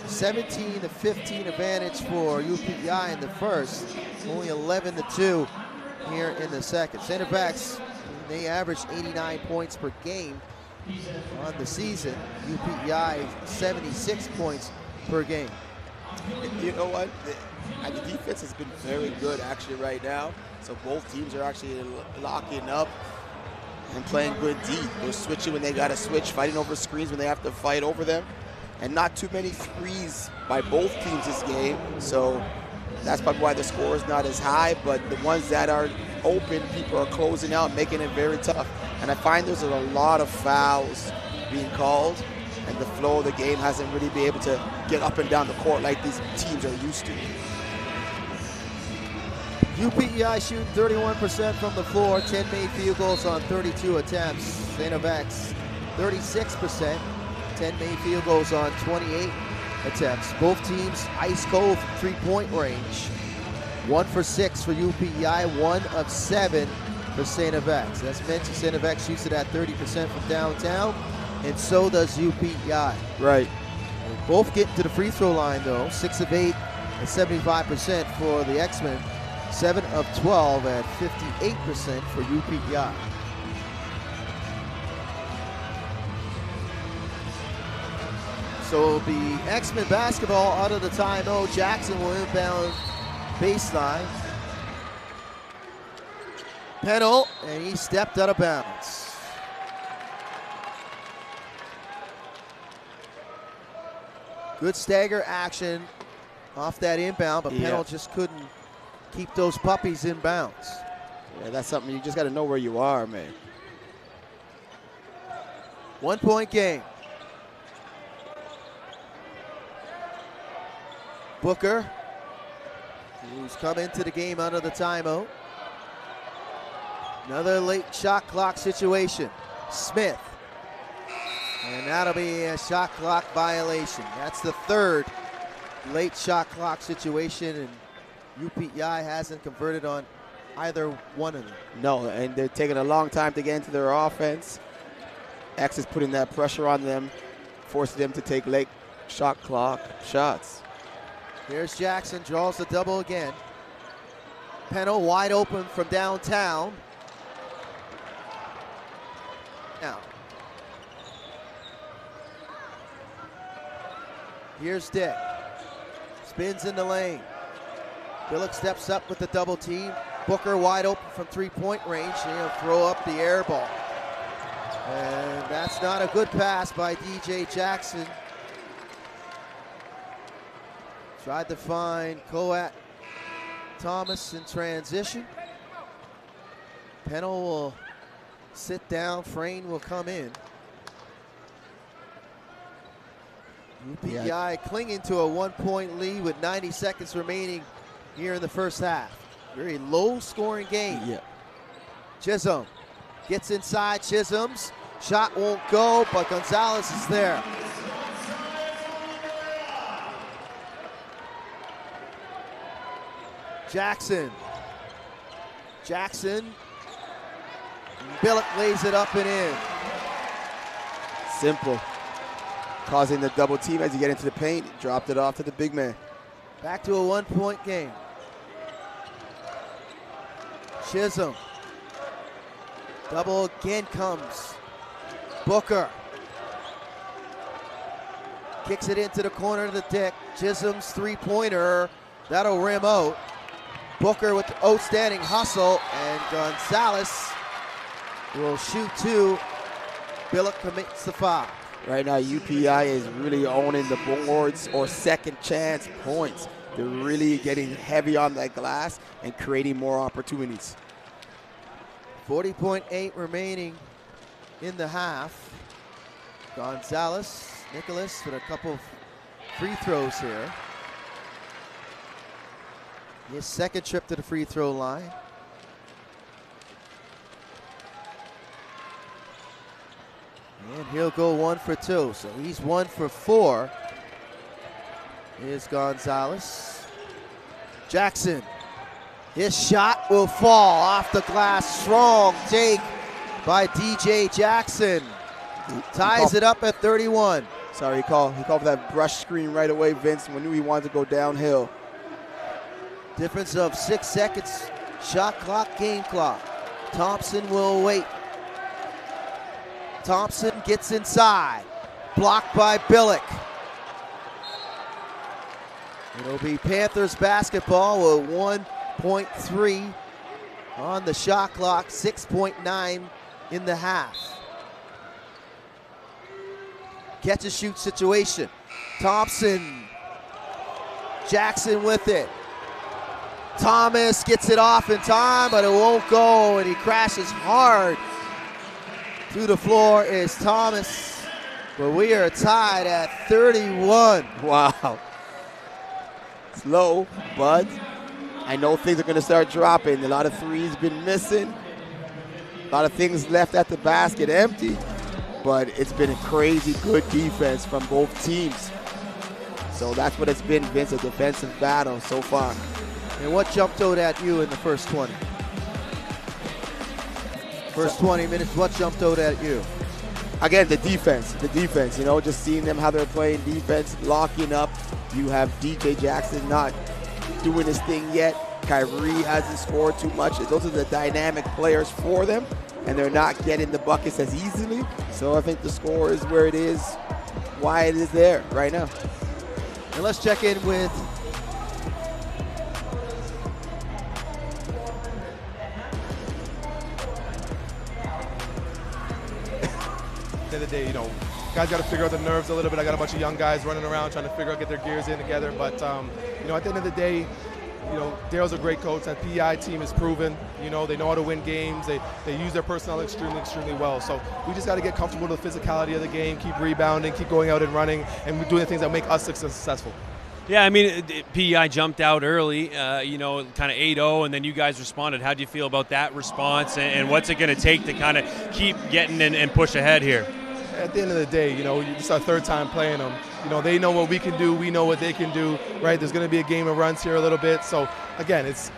S1: 17-15 advantage for UPEI in the first. Only 11-2 here in the second. STFX, they averaged 89 points per game on the season. UPEI 76 points per game.
S2: You know what? The defense has been very good actually right now. So both teams are actually locking up and playing good D. They're switching when they got to switch, fighting over screens when they have to fight over them. And not too many threes by both teams this game. So that's probably why the score is not as high, but the ones that are open, people are closing out, making it very tough. And I find there's a lot of fouls being called, and the flow of the game hasn't really been able to get up and down the court like these teams are used to.
S1: UPEI shooting 31% from the floor, 10 made field goals on 32 attempts. STFX 36%, 10 made field goals on 28 attempts. Both teams ice cold from three-point range. 1 for 6 for UPEI, 1 of 7 for STFX. As mentioned, STFX shoots it at 30% from downtown, and so does UPEI.
S2: Right.
S1: Both get to the free throw line though. 6 of 8 at 75% for the X-Men. 7 of 12 at 58% for UPEI. So it'll be X-Men basketball out of the timeout. Jackson will inbound baseline. Pennell, and he stepped out of bounds. Good stagger action off that inbound, but Pennell just couldn't keep those puppies in bounds.
S2: Yeah, that's something you just got to know where you are, man.
S1: 1 point game. Booker, who's come into the game out of the timeout. Another late shot clock situation. Smith. And that'll be a shot clock violation. That's the third late shot clock situation, and UPEI hasn't converted on either one of them.
S2: No, and they're taking a long time to get into their offense. X is putting that pressure on them, forcing them to take late shot clock shots.
S1: Here's Jackson, draws the double again. Pennell wide open from downtown. Now, here's Dick. Spins in the lane. Billick steps up with the double team. Booker wide open from three-point range, and he'll throw up the air ball. And that's not a good pass by DJ Jackson. Tried to find Coat Thomas in transition. Pennell will sit down, Frayne will come in. UPEI clinging to a 1-point lead with 90 seconds remaining here in the first half. Very low scoring game.
S2: Yeah.
S1: Chisholm gets inside Chisholm's. Shot won't go, but Gonzalez is there. Jackson. Billick lays it up and in.
S2: Simple. Causing the double team as you get into the paint. Dropped it off to the big man.
S1: Back to a 1-point game. Chisholm. Double again comes. Booker. Kicks it into the corner of the deck. Chisholm's three-pointer. That'll rim out. Booker with the outstanding hustle, and Gonzalez will shoot two. Billick commits the foul.
S2: Right now, UPEI is really owning the boards or second chance points. They're really getting heavy on that glass and creating more opportunities.
S1: 40.8 remaining in the half. Gonzalez, Nicholas with a couple of free throws here. His second trip to the free throw line. And he'll go 1 for 2, so he's 1 for 4. Here's Gonzalez. Jackson. His shot will fall off the glass. Strong take by DJ Jackson. Ties it up at 31.
S2: Sorry, he called for that brush screen right away, Vince. We knew he wanted to go downhill.
S1: Difference of 6 seconds. Shot clock, game clock. Thompson will wait. Thompson gets inside. Blocked by Billick. It'll be Panthers basketball with 1.3 on the shot clock, 6.9 in the half. Catch and shoot situation. Thompson. Jackson with it. Thomas gets it off in time, but it won't go, and he crashes hard. Through the floor is Thomas, but we are tied at 31.
S2: Wow. It's low, but I know things are going to start dropping. A lot of threes been missing. A lot of things left at the basket empty, but it's been a crazy good defense from both teams. So that's what it's been, Vince, a defensive battle so far.
S1: And what jumped out at you in the first 20? First 20 minutes, what jumped out at you?
S2: Again, the defense, you know, just seeing them how they're playing defense, locking up. You have DJ Jackson not doing his thing yet. Kyrie hasn't scored too much. Those are the dynamic players for them, and they're not getting the buckets as easily. So I think the score is where it is, why it is there right now.
S1: And let's check in with
S7: End of the day, you know, guys got to figure out the nerves a little bit. I got a bunch of young guys running around trying to figure out, get their gears in together. But, you know, at the end of the day, you know, Daryl's a great coach. That PEI team is proven. You know, they know how to win games. They use their personnel extremely well. So we just got to get comfortable with the physicality of the game, keep rebounding, keep going out and running, and doing the things that make us successful.
S3: Yeah, I mean, PEI jumped out early, you know, kind of 8-0, and then you guys responded. How do you feel about that response, and what's it going to take to kind of keep getting and push ahead here?
S7: At the end of the day, you know, it's our third time playing them. You know, they know what we can do. We know what they can do, right? There's going to be a game of runs here a little bit. So, again, it's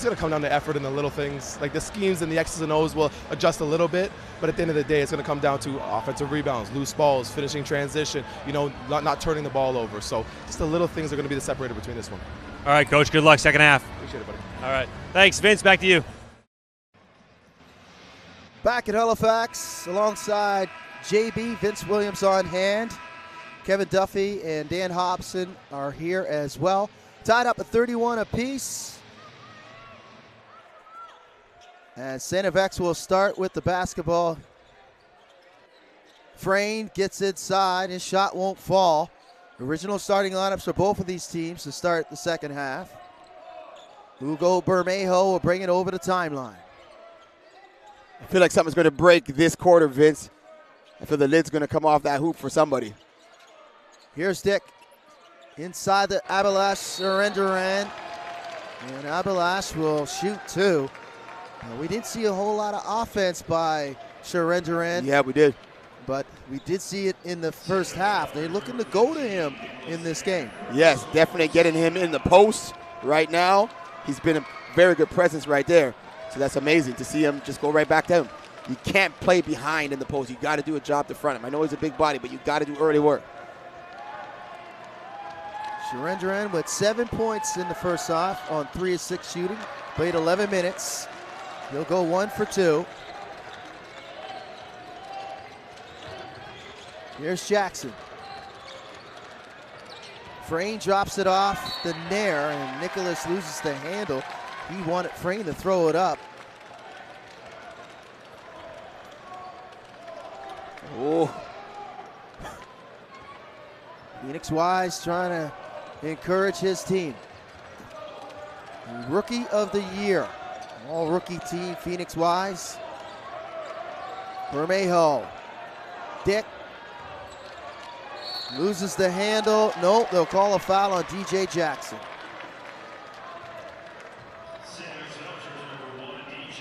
S7: going to come down to effort and the little things. Like the schemes and the X's and O's will adjust a little bit, but at the end of the day, it's going to come down to offensive rebounds, loose balls, finishing transition, you know, not turning the ball over. So just the little things are going to be the separator between this one.
S3: All right, Coach, good luck second half.
S7: Appreciate it, buddy.
S3: All right. Thanks, Vince. Back to you.
S1: back at Halifax alongside JB, Vince Williams on hand. Kevin Duffy and Dan Hobson are here as well. Tied up at 31 apiece. And STFX will start with the basketball Frayne gets inside, his shot won't fall. Original starting lineups for both of these teams to start the second half. Hugo Bermejo will bring it over the timeline.
S2: I feel like something's going to break this quarter, Vince. I feel the lid's going to come off that hoop for somebody.
S1: Here's Dick inside the Abalash Surrenderan. And Abalash will shoot two. Now, we didn't see a whole lot of offense by Surrenderan.
S2: Yeah, we did.
S1: But we did see it in the first half. They're looking to go to him in this game.
S2: Yes, definitely getting him in the post right now. He's been a very good presence right there. So that's amazing to see him just go right back to him. You can't play behind in the post. You got to do a job to front him. I know he's a big body, but you got to do early work.
S1: Surrenderan with 7 points in the first half on 3 of 6 shooting. Played 11 minutes. He'll go 1 for 2. Here's Jackson. Frayne drops it off the nair, and Nicholas loses the handle. He wanted Frayne to throw it up.
S2: Oh.
S1: Phoenix Wise trying to encourage his team. Rookie of the year. All rookie team, Phoenix Wise. Bermejo. Dick. Loses the handle. Nope, they'll call a foul on DJ Jackson.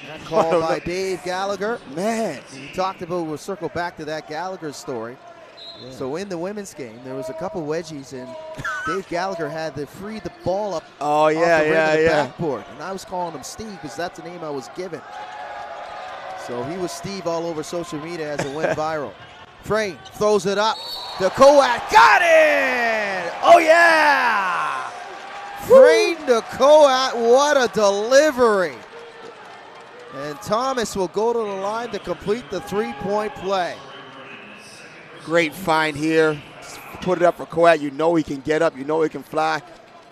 S1: That call by Dave Gallagher.
S2: Man.
S1: We talked about, we'll circle back to that Gallagher story. Yeah. So in the women's game, there was a couple wedgies, and Dave Gallagher had to free the ball up off the rim of the backboard. And I was calling him Steve because that's the name I was given. So he was Steve all over social media as it went viral. Frayne throws it up. The Coat got it! Oh yeah! Frayne to Coat, what a delivery. And Thomas will go to the line to complete the three-point play.
S2: Great find here. Put it up for Coat. You know he can get up. You know he can fly.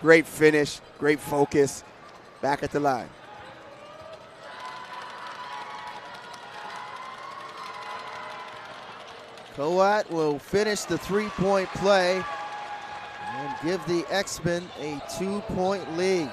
S2: Great finish. Great focus. Back at the line.
S1: Coat will finish the three-point play and give the X-Men a 2-point lead.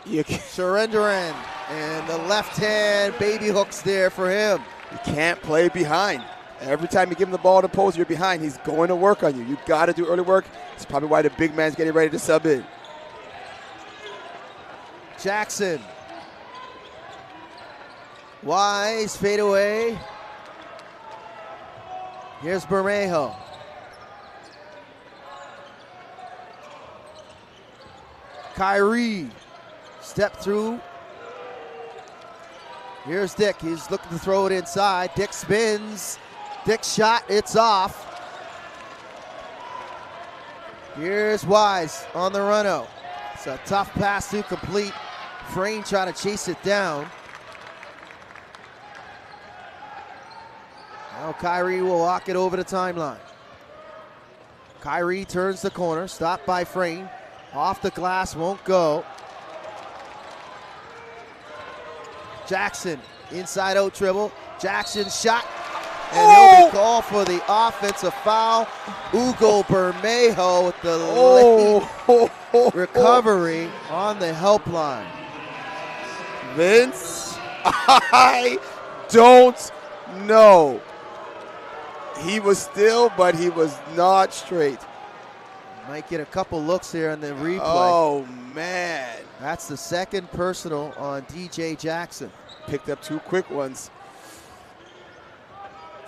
S1: Surrenderan, and the left hand baby hooks there for him.
S2: You can't play behind. Every time you give him the ball to post, you're behind. He's going to work on you. You got to do early work. It's probably why the big man's getting ready to sub in.
S1: Jackson. Wise fade away. Here's Bermejo. Kyrie. Step through. Here's Dick. He's looking to throw it inside. Dick spins. Dick's shot. It's off. Here's Wise on the run-out. It's a tough pass to complete. Frayne trying to chase it down. Now Kyrie will walk it over the timeline. Kyrie turns the corner. Stopped by Frayne. Off the glass, won't go. Jackson, inside out dribble. Jackson shot, and he'll be called for the offensive foul. Hugo Bermejo with the late recovery on the help line.
S2: Vince, I don't know. He was still, but he was not straight.
S1: Might get a couple looks here on the replay.
S2: Oh, man.
S1: That's the second personal on DJ Jackson.
S2: Picked up 2 quick ones.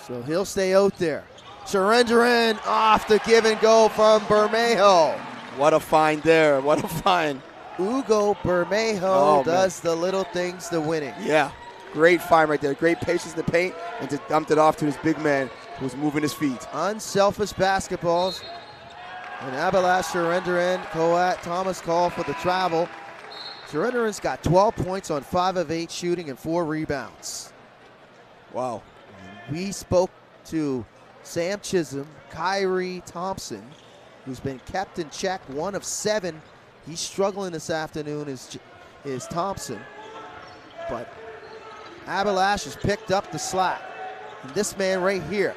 S1: So he'll stay out there. Surrenderan off the give and go from Bermejo.
S2: What a find there. What a find.
S1: Hugo Bermejo does the little things to winning.
S2: Yeah, great find right there. Great patience in the paint, and just dumped it off to his big man who's moving his feet.
S1: Unselfish basketballs. And Abalash, Surrenderan, Coat, Thomas call for the travel. Surrenderan's got 12 points on 5 of 8 shooting and 4 rebounds.
S2: Wow.
S1: And we spoke to Sam Chisholm, Kyrie Thompson, who's been kept in check, 1 of 7. He's struggling this afternoon is Thompson. But Abalash has picked up the slack. And this man right here,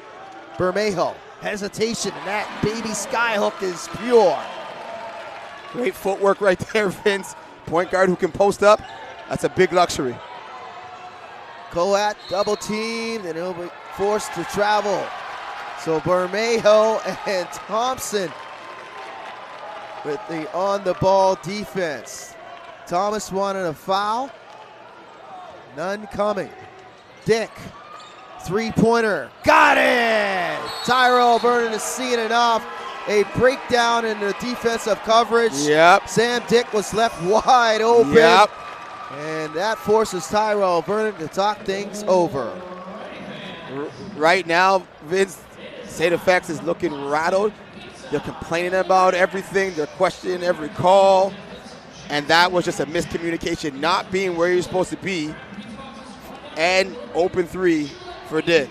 S1: Bermejo, hesitation, and that baby skyhook is pure.
S2: Great footwork right there, Vince. Point guard who can post up, that's a big luxury.
S1: Coat double teamed, and he'll be forced to travel. So Bermejo and Thompson with the on-the-ball defense. Thomas wanted a foul. None coming. Dick, three-pointer, got it! Tyrell Vernon is seeing enough. A breakdown in the defensive coverage.
S2: Yep.
S1: Sam Dick was left wide open.
S2: Yep.
S1: And that forces Tyrell Vernon to talk things over.
S2: Right now, Vince, STFX is looking rattled. They're complaining about everything. They're questioning every call. And that was just a miscommunication, not being where you're supposed to be. And open 3 for Dick.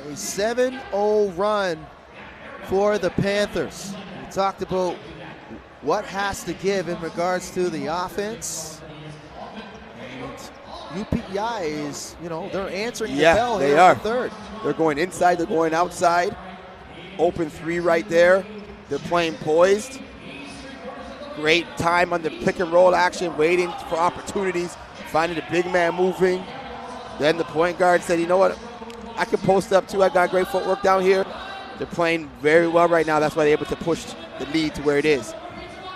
S1: A 7-0 run for the Panthers. We talked about what has to give in regards to the offense. And UPEI is, they're answering the bell here in the third.
S2: They're going inside, they're going outside. Open 3 right there. They're playing poised. Great time on the pick and roll action, waiting for opportunities, finding the big man moving. Then the point guard said, you know what, I can post up too. I got great footwork down here. They're playing very well right now. That's why they're able to push the lead to where it is.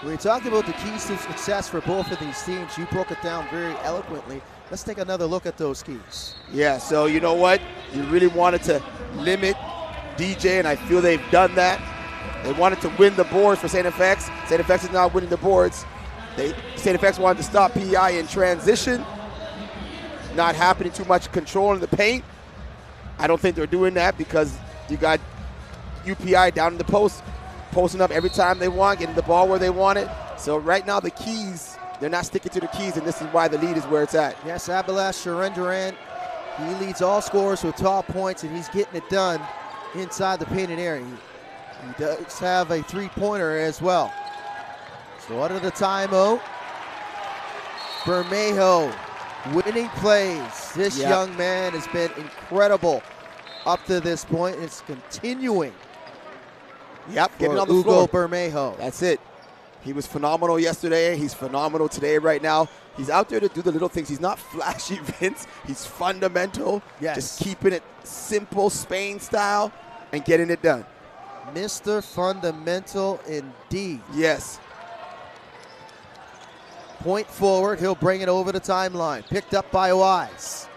S1: We talked about the keys to success for both of these teams. You broke it down very eloquently. Let's take another look at those keys.
S2: Yeah, so you know what? You really wanted to limit DJ, and I feel they've done that. They wanted to win the boards for STFX. STFX is not winning the boards. STFX wanted to stop PEI in transition, not happening too much control in the paint. I don't think they're doing that because you got UPEI down in the post, posting up every time they want, getting the ball where they want it. So right now the keys, they're not sticking to the keys, and this is why the lead is where it's at.
S1: Yes, Abalash Sharendaran, he leads all scorers with 12 points, and he's getting it done inside the painted area. He does have a three-pointer as well. So under the timeout, Bermejo winning plays. This young man has been incredible up to this point. It's continuing.
S2: Yep, getting on the
S1: Hugo
S2: floor.
S1: Bermejo.
S2: That's it. He was phenomenal yesterday. He's phenomenal today right now. He's out there to do the little things. He's not flashy, Vince. He's fundamental.
S1: Yes.
S2: Just keeping it simple, Spain style, and getting it done.
S1: Mr. Fundamental indeed.
S2: Yes.
S1: Point forward, he'll bring it over the timeline. Picked up by Wise.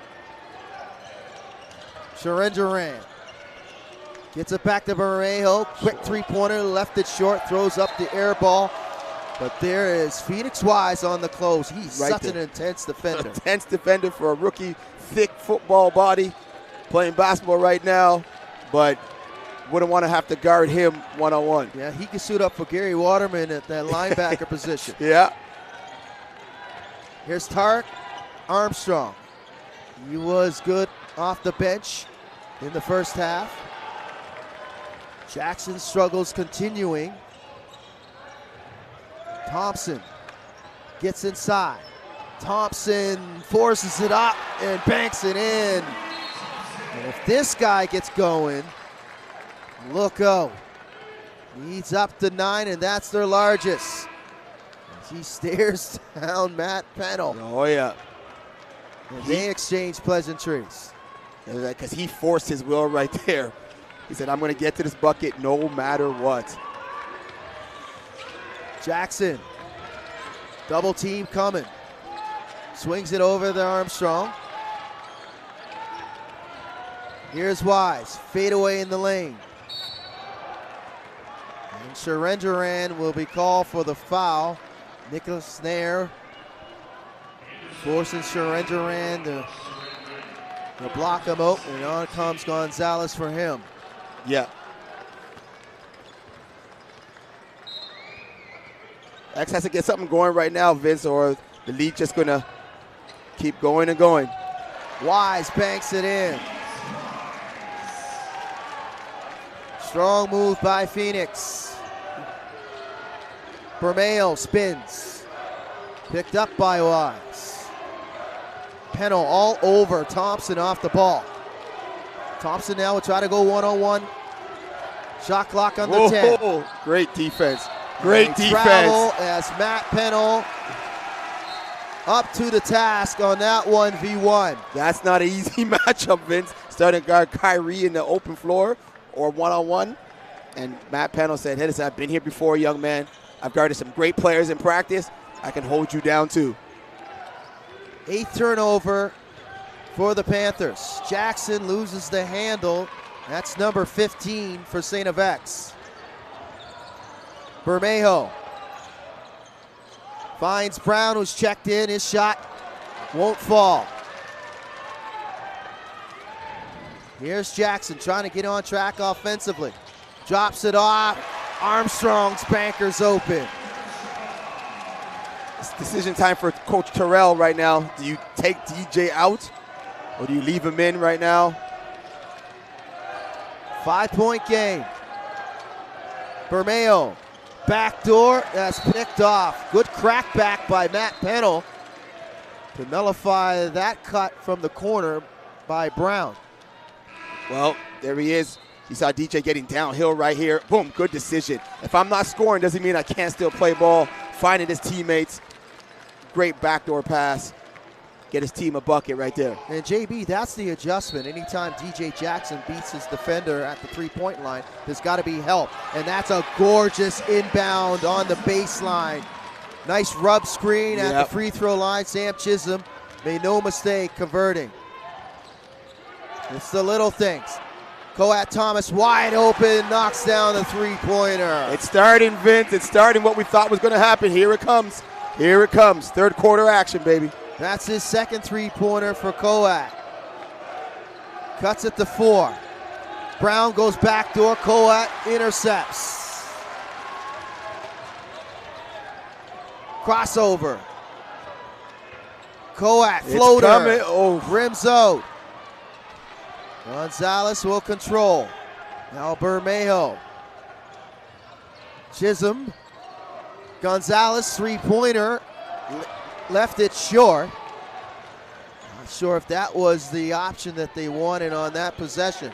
S1: Sharendaran gets it back to Bermejo. Quick three-pointer, left it short, throws up the air ball. But there is Phoenix Wise on the close. He's such an intense defender.
S2: Intense defender for a rookie, thick football body, playing basketball right now, but wouldn't want to have to guard him one-on-one.
S1: Yeah, he can suit up for Gary Waterman at that linebacker position.
S2: Yeah.
S1: Here's Tarek Armstrong. He was good off the bench in the first half. Jackson's struggles continuing. Thompson gets inside. Thompson forces it up and banks it in. And if this guy gets going, look out. He's up to 9, and that's their largest. As he stares down Matt Pennell.
S2: Oh, yeah.
S1: And they exchange pleasantries.
S2: Because he forced his will right there. He said, I'm going to get to this bucket no matter what.
S1: Jackson, double team coming. Swings it over to Armstrong. Here's Wise, fade away in the lane. And Sharendaran will be called for the foul. Nicholas Nair forcing Sharendaran to block him out, and on comes Gonzalez for him.
S2: Yeah. X has to get something going right now, Vince, or the lead just going to keep going and going.
S1: Wise banks it in. Strong move by Phoenix. Bermeo spins. Picked up by Wise. Pennell all over Thompson off the ball. Thompson now will try to go one-on-one. Shot clock on the 10.
S2: Great defense. Great
S1: They
S2: defense.
S1: travel as Matt Pennell up to the task on that 1v1.
S2: That's not an easy matchup, Vince. Starting to guard Kyrie in the open floor or one-on-one. And Matt Pennell said, hey, listen, I've been here before, young man. I've guarded some great players in practice. I can hold you down too.
S1: 8th turnover for the Panthers. Jackson loses the handle. That's number 15 for St. FX. Bermejo finds Brown, who's checked in. His shot won't fall. Here's Jackson trying to get on track offensively. Drops it off. Armstrong's banker's open.
S2: It's decision time for Coach Terrell right now. Do you take DJ out or do you leave him in right now?
S1: 5-point game. Bermeo, backdoor, that's picked off. Good crack back by Matt Pennell to nullify that cut from the corner by Brown.
S2: Well, there he is. You saw DJ getting downhill right here. Boom, good decision. If I'm not scoring, doesn't mean I can't still play ball. Finding his teammates. Great backdoor pass. Get his team a bucket right there.
S1: And JB, that's the adjustment. Anytime DJ Jackson beats his defender at the three-point line, there's got to be help. And that's a gorgeous inbound on the baseline. Nice rub screen at the free throw line. Sam Chisholm made no mistake converting. It's the little things. Coat Thomas wide open, knocks down the three-pointer.
S2: It's starting, Vince. It's starting what we thought was going to happen. Here it comes. Here it comes. Third quarter action, baby.
S1: That's his second three-pointer for Coat. Cuts it to 4. Brown goes backdoor. Coat intercepts. Crossover. Coat floater.
S2: It's coming. Oh.
S1: Rims out. Gonzalez will control. Now Bermejo. Chisholm. Gonzalez three-pointer. Left it short. Not sure if that was the option that they wanted on that possession.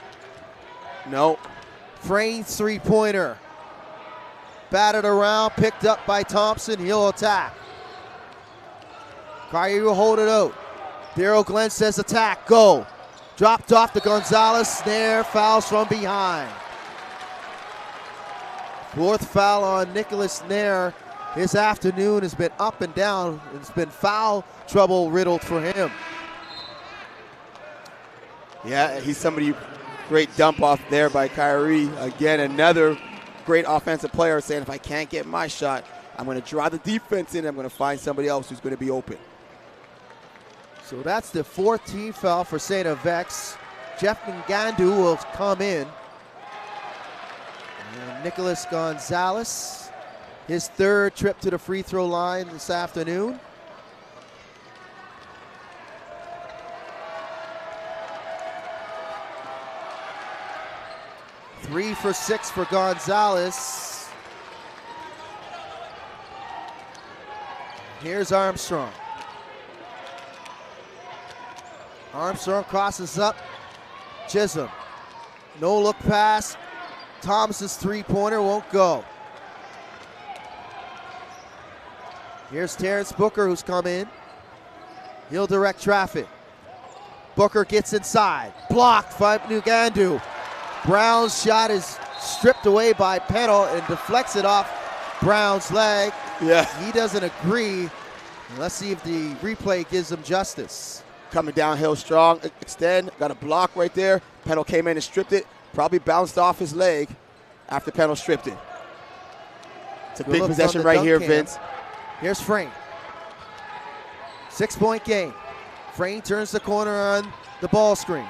S2: No.
S1: Frane's three-pointer. Batted around, picked up by Thompson. He'll attack. Kyrie will hold it out. Daryl Glenn says attack, go. Dropped off to Gonzalez, snare, fouls from behind. 4th foul on Nicholas Nair. His afternoon has been up and down. It's been foul trouble riddled for him.
S2: Yeah, he's somebody, great dump off there by Kyrie. Again, another great offensive player saying if I can't get my shot, I'm going to draw the defense in. I'm going to find somebody else who's going to be open.
S1: So that's the 4th team foul for St. FX. Jeff Ngandu will come in. And Nicholas Gonzalez, his 3rd trip to the free throw line this afternoon. Three for 6 for Gonzalez. Here's Armstrong. Armstrong crosses up. Chisholm. No look pass. Thomas's three-pointer won't go. Here's Terrence Booker, who's come in. He'll direct traffic. Booker gets inside. Blocked by Ngandu. Brown's shot is stripped away by Pennell and deflects it off Brown's leg.
S2: Yeah.
S1: He doesn't agree. Let's see if the replay gives him justice.
S2: Coming downhill strong, extend, got a block right there. Pennell came in and stripped it. Probably bounced off his leg after Pennell stripped it. It's a big possession right here, Vince.
S1: Here's Frame. 6-point game. Frame turns the corner on the ball screen.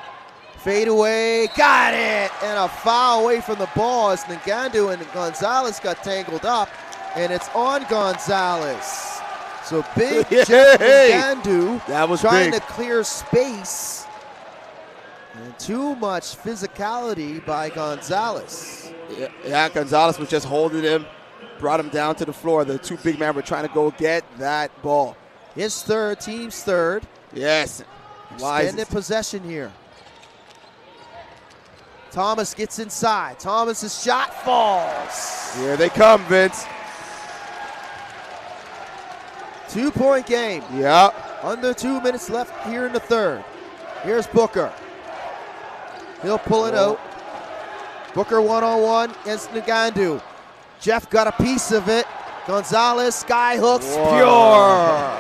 S1: Fade away, got it! And a foul away from the ball as Ngandu and Gonzalez got tangled up, and it's on Gonzalez. So big Jeff Ngandu
S2: that was
S1: trying
S2: big.
S1: to clear space And too much physicality by Gonzalez.
S2: Yeah, Gonzalez was just holding him, brought him down to the floor. The two big men were trying to go get that ball.
S1: His third, team's third.
S2: Yes.
S1: Extended possession here. Thomas gets inside. Thomas's shot falls.
S2: Here they come, Vince.
S1: 2-point game.
S2: Yeah.
S1: Under 2 minutes left here in the third. Here's Booker. He'll pull it out. Booker one-on-one against Ngandu. Jeff got a piece of it. Gonzalez, sky hooks, pure.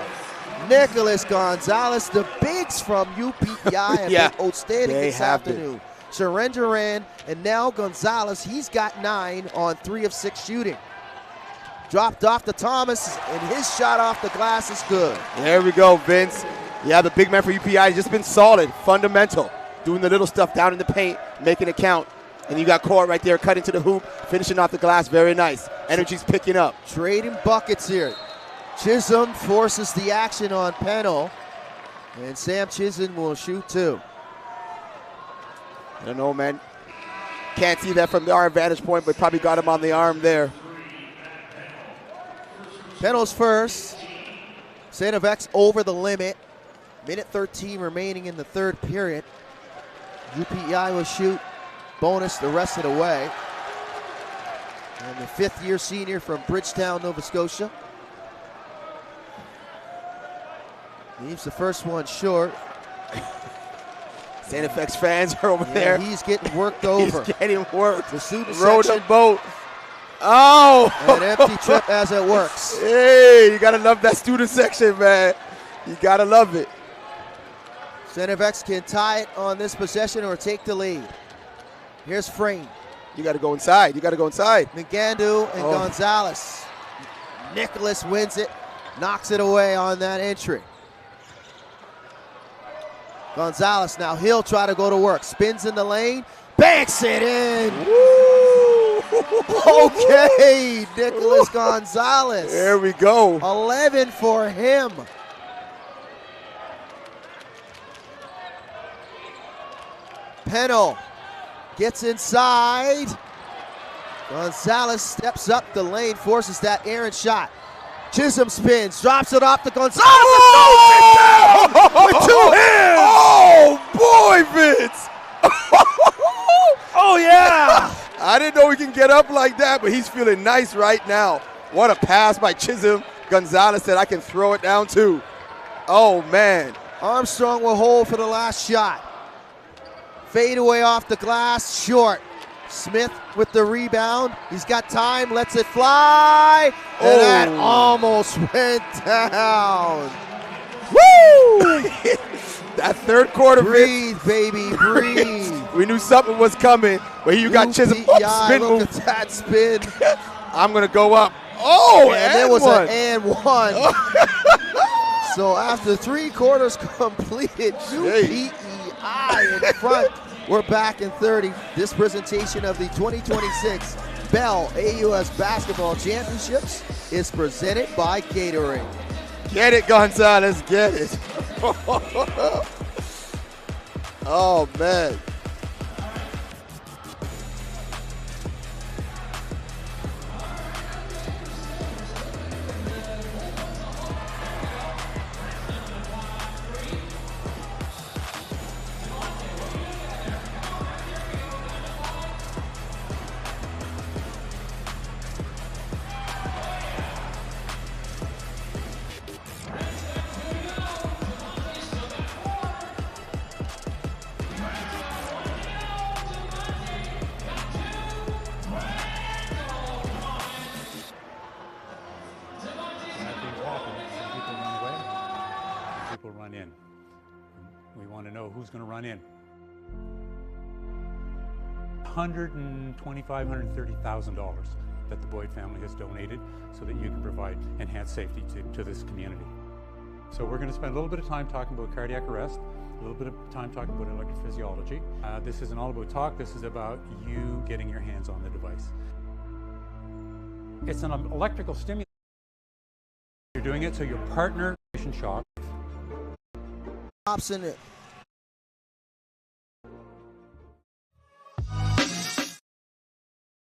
S1: Nicholas Gonzalez, the bigs from UPEI have been outstanding this afternoon. Sharendaran and now Gonzalez, he's got 9 on 3 of 6 shooting. Dropped off to Thomas, and his shot off the glass is good.
S2: There we go, Vince. Yeah, the big man for UPEI has just been solid, fundamental, doing the little stuff down in the paint, making it count. And you got Court right there cutting to the hoop, finishing off the glass, very nice. Energy's picking up.
S1: Trading buckets here. Chisholm forces the action on Pennell, and Sam Chisholm will shoot 2.
S2: I don't know, man. Can't see that from our vantage point, but probably got him on the arm there.
S1: Pennell's first. STFX over the limit. Minute 13 remaining in the third period. UPEI will shoot bonus the rest of the way. And the 5th-year senior from Bridgetown, Nova Scotia. Leaves the first one short.
S2: STFX fans are over there.
S1: He's getting worked over.
S2: He's getting worked.
S1: The student
S2: Rode
S1: section.
S2: a boat. Oh!
S1: An empty trip as it works.
S2: Hey, you gotta love that student section, man. You gotta love it.
S1: STFX can tie it on this possession or take the lead. Here's Frame.
S2: You gotta go inside. You gotta go inside.
S1: Ngandu and Gonzalez. Nicholas wins it, knocks it away on that entry. Gonzalez now, he'll try to go to work. Spins in the lane, banks it in.
S2: Woo!
S1: Okay, Nicholas Gonzalez.
S2: There we go.
S1: 11 for him. Pennell gets inside. Gonzalez steps up the lane, forces that errant shot. Chisholm spins, drops it off to Gonzalez.
S2: Oh!
S1: With 2 hands.
S2: Oh, boy, Vince.
S1: Oh, yeah.
S2: I didn't know he can get up like that, but he's feeling nice right now. What a pass by Chisholm. Gonzalez said, I can throw it down too. Oh, man.
S1: Armstrong will hold for the last shot. Fade away off the glass, short. Smith with the rebound. He's got time, lets it fly. And that almost went down.
S2: Woo! That third quarter,
S1: breathe, baby, breathe.
S2: We knew something was coming, but here you got Chisholm. Spin
S1: look
S2: move.
S1: at that spin.
S2: I'm going to go up. Oh,
S1: and there was an and one. So after 3 quarters completed, UPEI in front. We're back in 30. This presentation of the 2026 Bell AUS Basketball Championships is presented by Gatorade.
S2: Get it, Gonzalez, get it. Oh, man.
S5: People run in. We want to know who's going to run in. $125,000, $130,000 that the Boyd family has donated so that you can provide enhanced safety to this community. So we're going to spend a little bit of time talking about cardiac arrest, a little bit of time talking about electrophysiology. This isn't all about talk, this is about you getting your hands on the device. It's an electrical stimulus. You're doing it so your partner is in shock.
S1: Pops in it.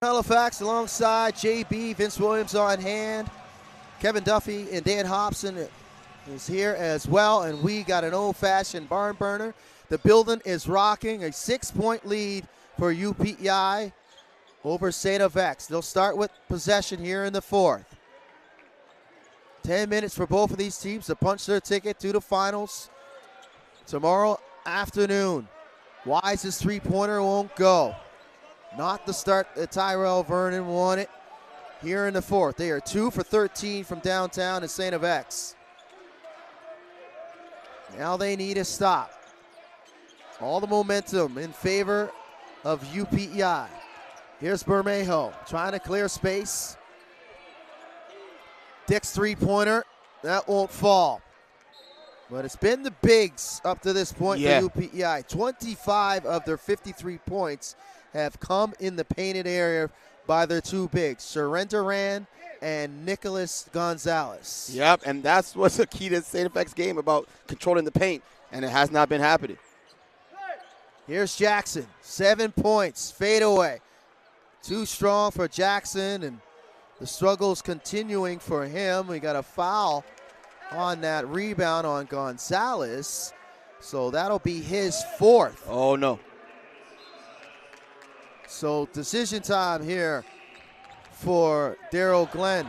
S1: Halifax alongside JB, Vince Williams on hand. Kevin Duffy and Dan Hobson is here as well, and we got an old-fashioned barn burner. The building is rocking, a 6-point lead for UPEI over STFX. They'll start with possession here in the fourth. 10 minutes for both of these teams to punch their ticket to the finals tomorrow afternoon. Wise's three-pointer won't go. Not the start that Tyrell Vernon wanted here in the fourth. They are 2 for 13 from downtown at STFX. Now they need a stop. All the momentum in favor of UPEI. Here's Bermejo trying to clear space. Dick's three-pointer, that won't fall. But it's been the bigs up to this point for UPEI. 25 of their 53 points have come in the painted area by their two bigs, Surrenderan and Nicholas Gonzalez.
S2: Yep, and that's what's the key to the STFX game about controlling the paint, and it has not been happening.
S1: Here's Jackson, 7 points, fade away. Too strong for Jackson, and the struggle's continuing for him. We got a foul on that rebound on Gonzalez, so that'll be his fourth.
S2: Oh, no.
S1: So decision time here for Daryl Glenn.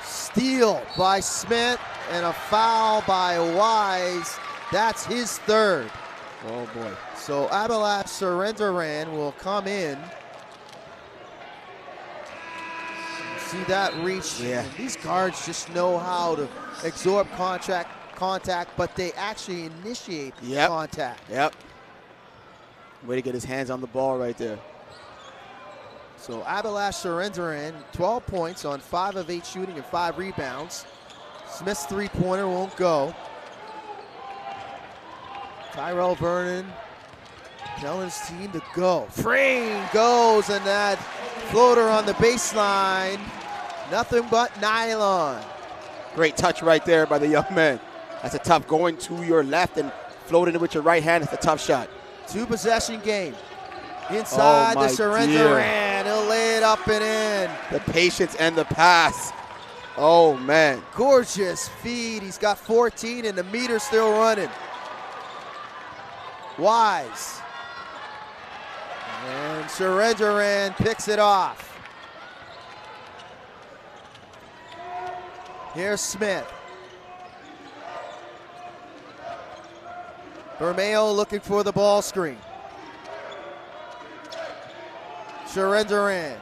S1: Steal by Smith and a foul by Wise. That's his third.
S2: Oh, boy.
S1: So Abelard Surrenderan will come in. See that reach?
S2: Yeah.
S1: These guards just know how to absorb contact, but they actually initiate contact.
S2: Yep. Way to get his hands on the ball right there.
S1: So Abelash Surrenderan, 12 points on 5 of 8 shooting and 5 rebounds. Smith's three-pointer won't go. Tyrell Vernon telling his team to go. Frame goes, and that floater on the baseline. Nothing but nylon.
S2: Great touch right there by the young man. That's a tough going to your left and floating it with your right hand. It's a tough shot. 2-possession
S1: game. Inside the Surrenderan. He'll lay it up and in.
S2: The patience and the pass. Oh, man.
S1: Gorgeous feed. He's got 14 and the meter's still running. Wise. And Surrenderan picks it off. Here's Smith. Bermeo looking for the ball screen. Surrenderan.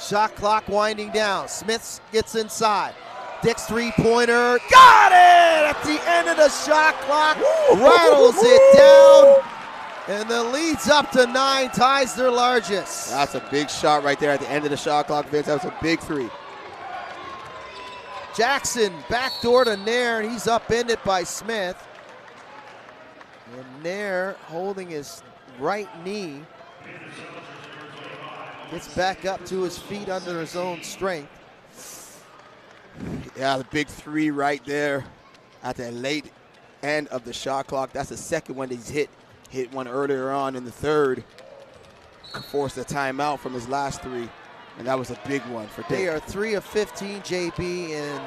S1: Shot clock winding down. Smith gets inside. Dick's three-pointer. Got it! At the end of the shot clock. Rattles it down. And the lead's up to 9, ties their largest.
S2: That's a big shot right there at the end of the shot clock, Vince. That was a big three.
S1: Jackson backdoor to Nair, and he's upended by Smith. And Nair holding his right knee. Gets back up to his feet under his own strength.
S2: Yeah, the big three right there at the late end of the shot clock. That's the second one he's hit. Hit one earlier on in the third. Forced a timeout from his last three. And that was a big one for Dick.
S1: They are 3 of 15, JB, and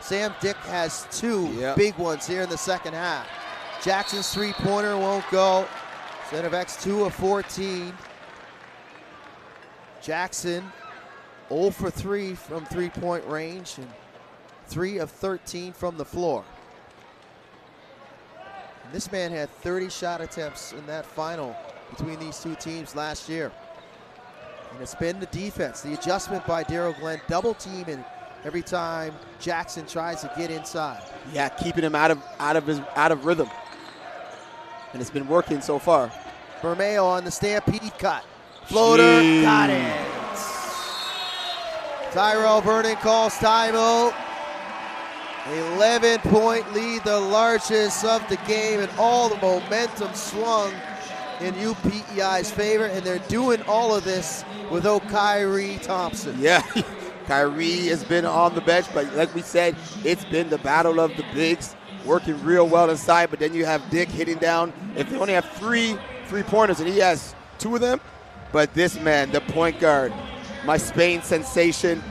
S1: Sam Dick has 2 big ones here in the second half. Jackson's three-pointer won't go. STFX 2 of 14. Jackson 0 for 3 from three-point range and 3 of 13 from the floor. And this man had 30 shot attempts in that final between these two teams last year. And it's been the defense, the adjustment by Daryl Glenn, double teaming every time Jackson tries to get inside.
S2: Yeah, keeping him out of rhythm. And it's been working so far.
S1: Bermeo on the stampede cut. Floater, got it. Tyrell Vernon calls timeout. 11-point lead, the largest of the game, and all the momentum swung in UPEI's favor, and they're doing all of this without Kyrie Thompson.
S2: Yeah, Kyrie has been on the bench, but like we said, it's been the battle of the bigs, working real well inside, but then you have Dick hitting down. If they only have 3 3-pointers, and he has 2 of them. But this man, the point guard, my Spain sensation,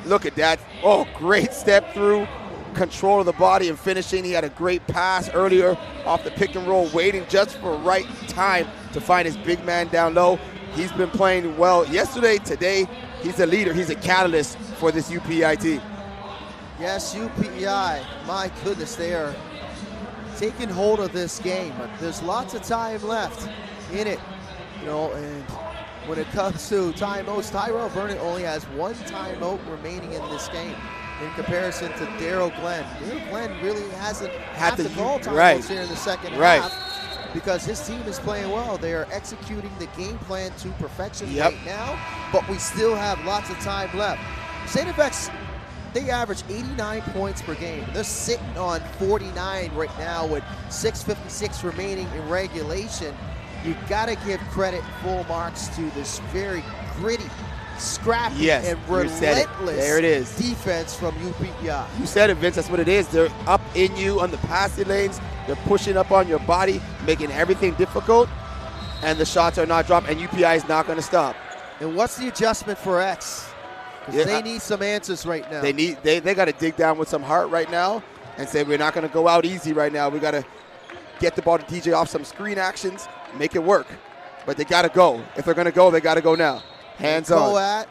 S2: look at that. Oh, great step through, control of the body and finishing. He had a great pass earlier off the pick and roll, waiting just for right time to find his big man down low. He's been playing well yesterday, today. He's a leader, he's a catalyst for this UPEI team.
S1: Yes, UPEI, my goodness, they are taking hold of this game, but there's lots of time left in it, you know, and when it comes to timeouts, Tyrell Vernon only has 1 timeout remaining in this game in comparison to Daryl Glenn. Daryl Glenn really hasn't had to call timeouts here in the second half because his team is playing well. They are executing the game plan to perfection right now, but we still have lots of time left. STFX, they average 89 points per game. They're sitting on 49 right now with 6:56 remaining in regulation. You gotta give credit, full marks to this very gritty, scrappy, and relentless defense from UPEI.
S2: You said it, Vince, that's what it is. They're up in you on the passing lanes. They're pushing up on your body, making everything difficult, and the shots are not dropped, and UPEI is not gonna stop.
S1: And what's the adjustment for X? Because they need some answers right now.
S2: They got to dig down with some heart right now and say we're not going to go out easy right now. We got to get the ball to DJ off some screen actions, make it work. But they got to go. If they're going to go, they got to go now. Hands on.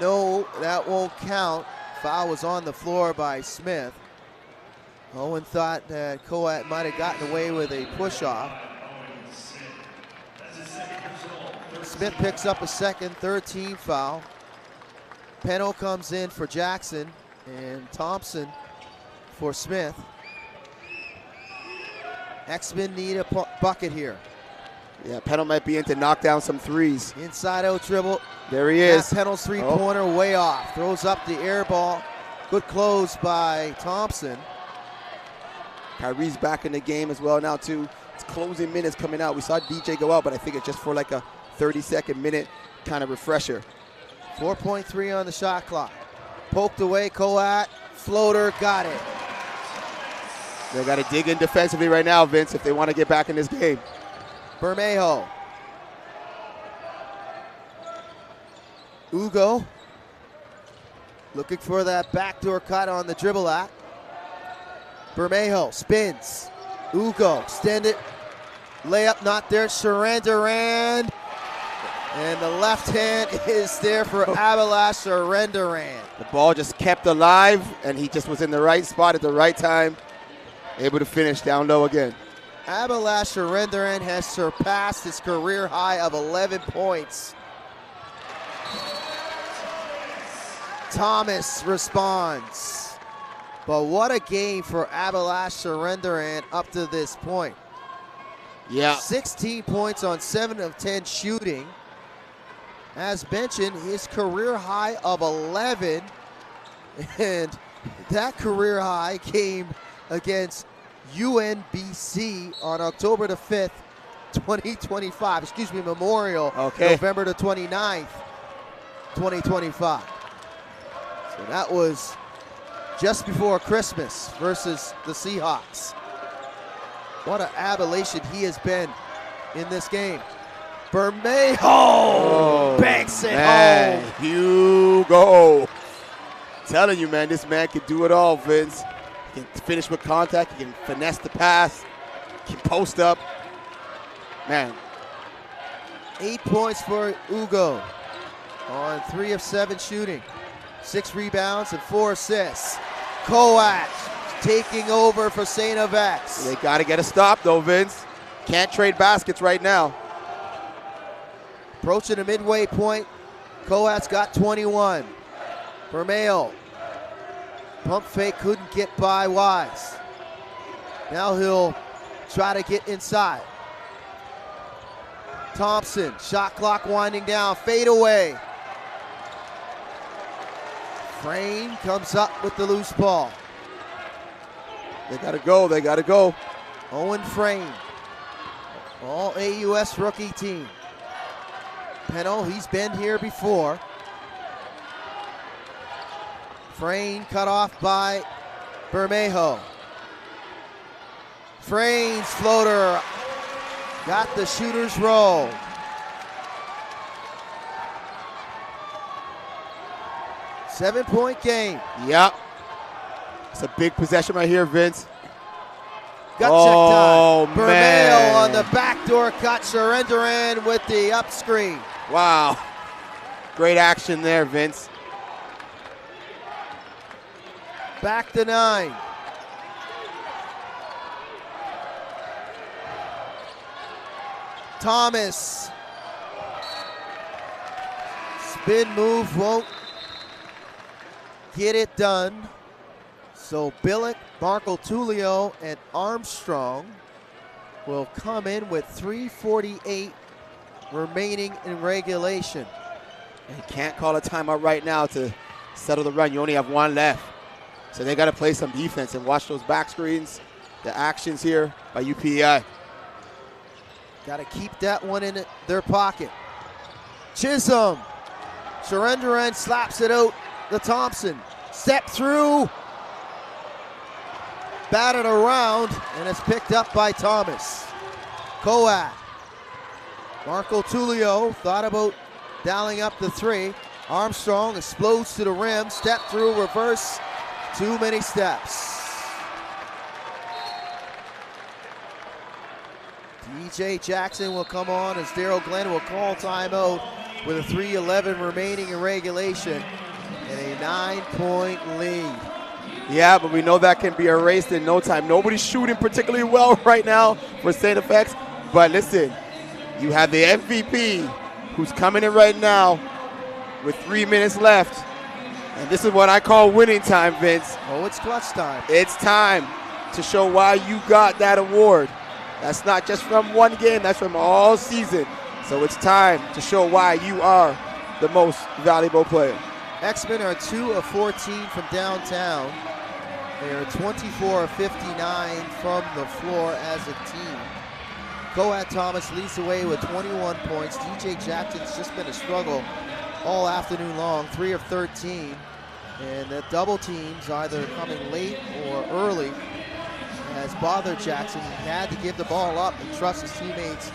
S1: No, that won't count. Foul was on the floor by Smith. Owen thought that Coat might have gotten away with a push-off. Smith picks up a second, 13 foul. Peno comes in for Jackson and Thompson for Smith. X-Men need a bucket here.
S2: Yeah, Peno might be in to knock down some threes.
S1: Inside out dribble.
S2: There he is.
S1: Peno's three-pointer way off. Throws up the air ball. Good close by Thompson.
S2: Kyrie's back in the game as well now too. It's closing minutes coming out. We saw DJ go out, but I think it's just for like a 30-second minute kind of refresher.
S1: 4.3 on the shot clock. Poked away, Coat, floater, got it.
S2: They got to dig in defensively right now, Vince, if they want to get back in this game.
S1: Bermejo. Ugo. Looking for that backdoor cut on the dribble act. Bermejo spins. Ugo, extended. Layup not there, Sharandaran. And the left hand is there for Abalash Sharandaran.
S2: The ball just kept alive, and he just was in the right spot at the right time, able to finish down low again.
S1: Abalash Sharandaran has surpassed his career high of 11 points. Thomas responds. But what a game for Abalash Sharandaran up to this point.
S2: Yeah.
S1: 16 points on 7 of 10 shooting. As mentioned, his career high of 11, and that career high came against UNBC on October the 5th, 2025. Excuse me, Memorial, November the 29th, 2025. So that was just before Christmas versus the Seahawks. What an aberration he has been in this game. Bermejo banks it home.
S2: Hugo. Telling you, man, this man can do it all, Vince. He can finish with contact. He can finesse the pass. He can post up. Man.
S1: 8 points for Ugo on 3 of 7 shooting. 6 rebounds and 4 assists. Coat taking over for STFX.
S2: They got to get a stop, though, Vince. Can't trade baskets right now.
S1: Approaching the midway point, Coat's got 21. Bermejo, pump fake, couldn't get by Wise. Now he'll try to get inside. Thompson, shot clock winding down, fade away. Frame comes up with the loose ball.
S2: They gotta go, they gotta go.
S1: Owen Frame, all AUS rookie team. Peno, he's been here before. Frame cut off by Bermejo. Frame's floater Got the shooters roll. Seven-point game.
S2: Yep. It's a big possession right here, Vince.
S1: Gut check time. Bermeo on the backdoor cut. Surrenderin with the up screen.
S2: Wow. Great action there, Vince.
S1: Back to 9. Thomas. Spin move won't get it done. So Billick, Marco Tullio, and Armstrong will come in with 3:48 remaining in regulation.
S2: And you can't call a timeout right now to settle the run. You only have one left. So they got to play some defense and watch those back screens, the actions here by UPEI.
S1: Got to keep that one in their pocket. Chisholm. Surrenderin slaps it out to Thompson. Step through. Batted around, and it's picked up by Thomas. Coat. Marco Tullio thought about dialing up the 3. Armstrong explodes to the rim. Step through, reverse. Too many steps. DJ Jackson will come on as Daryl Glenn will call timeout with a 3:11 remaining in regulation and a 9-point lead.
S2: Yeah, but we know that can be erased in no time. Nobody's shooting particularly well right now for STFX. But listen, you have the MVP who's coming in right now with 3 minutes left. And this is what I call winning time, Vince.
S1: Oh, it's clutch time.
S2: It's time to show why you got that award. That's not just from one game, that's from all season. So it's time to show why you are the most valuable player.
S1: X-Men are 2 of 14 from downtown. They are 24 of 59 from the floor as a team. Coat Thomas leads the way with 21 points. DJ Jackson's just been a struggle all afternoon long, 3 of 13. And the double teams, either coming late or early, has bothered Jackson. He had to give the ball up and trust his teammates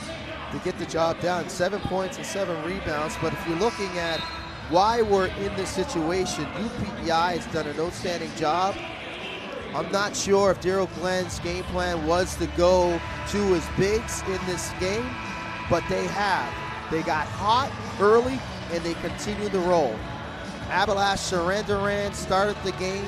S1: to get the job done. 7 points and 7 rebounds. But if you're looking at why we're in this situation, UPEI has done an outstanding job. I'm not sure if Daryl Glenn's game plan was to go to his bigs in this game, but they have. They got hot early, and they continue to roll. Abalash Surrenderin started the game.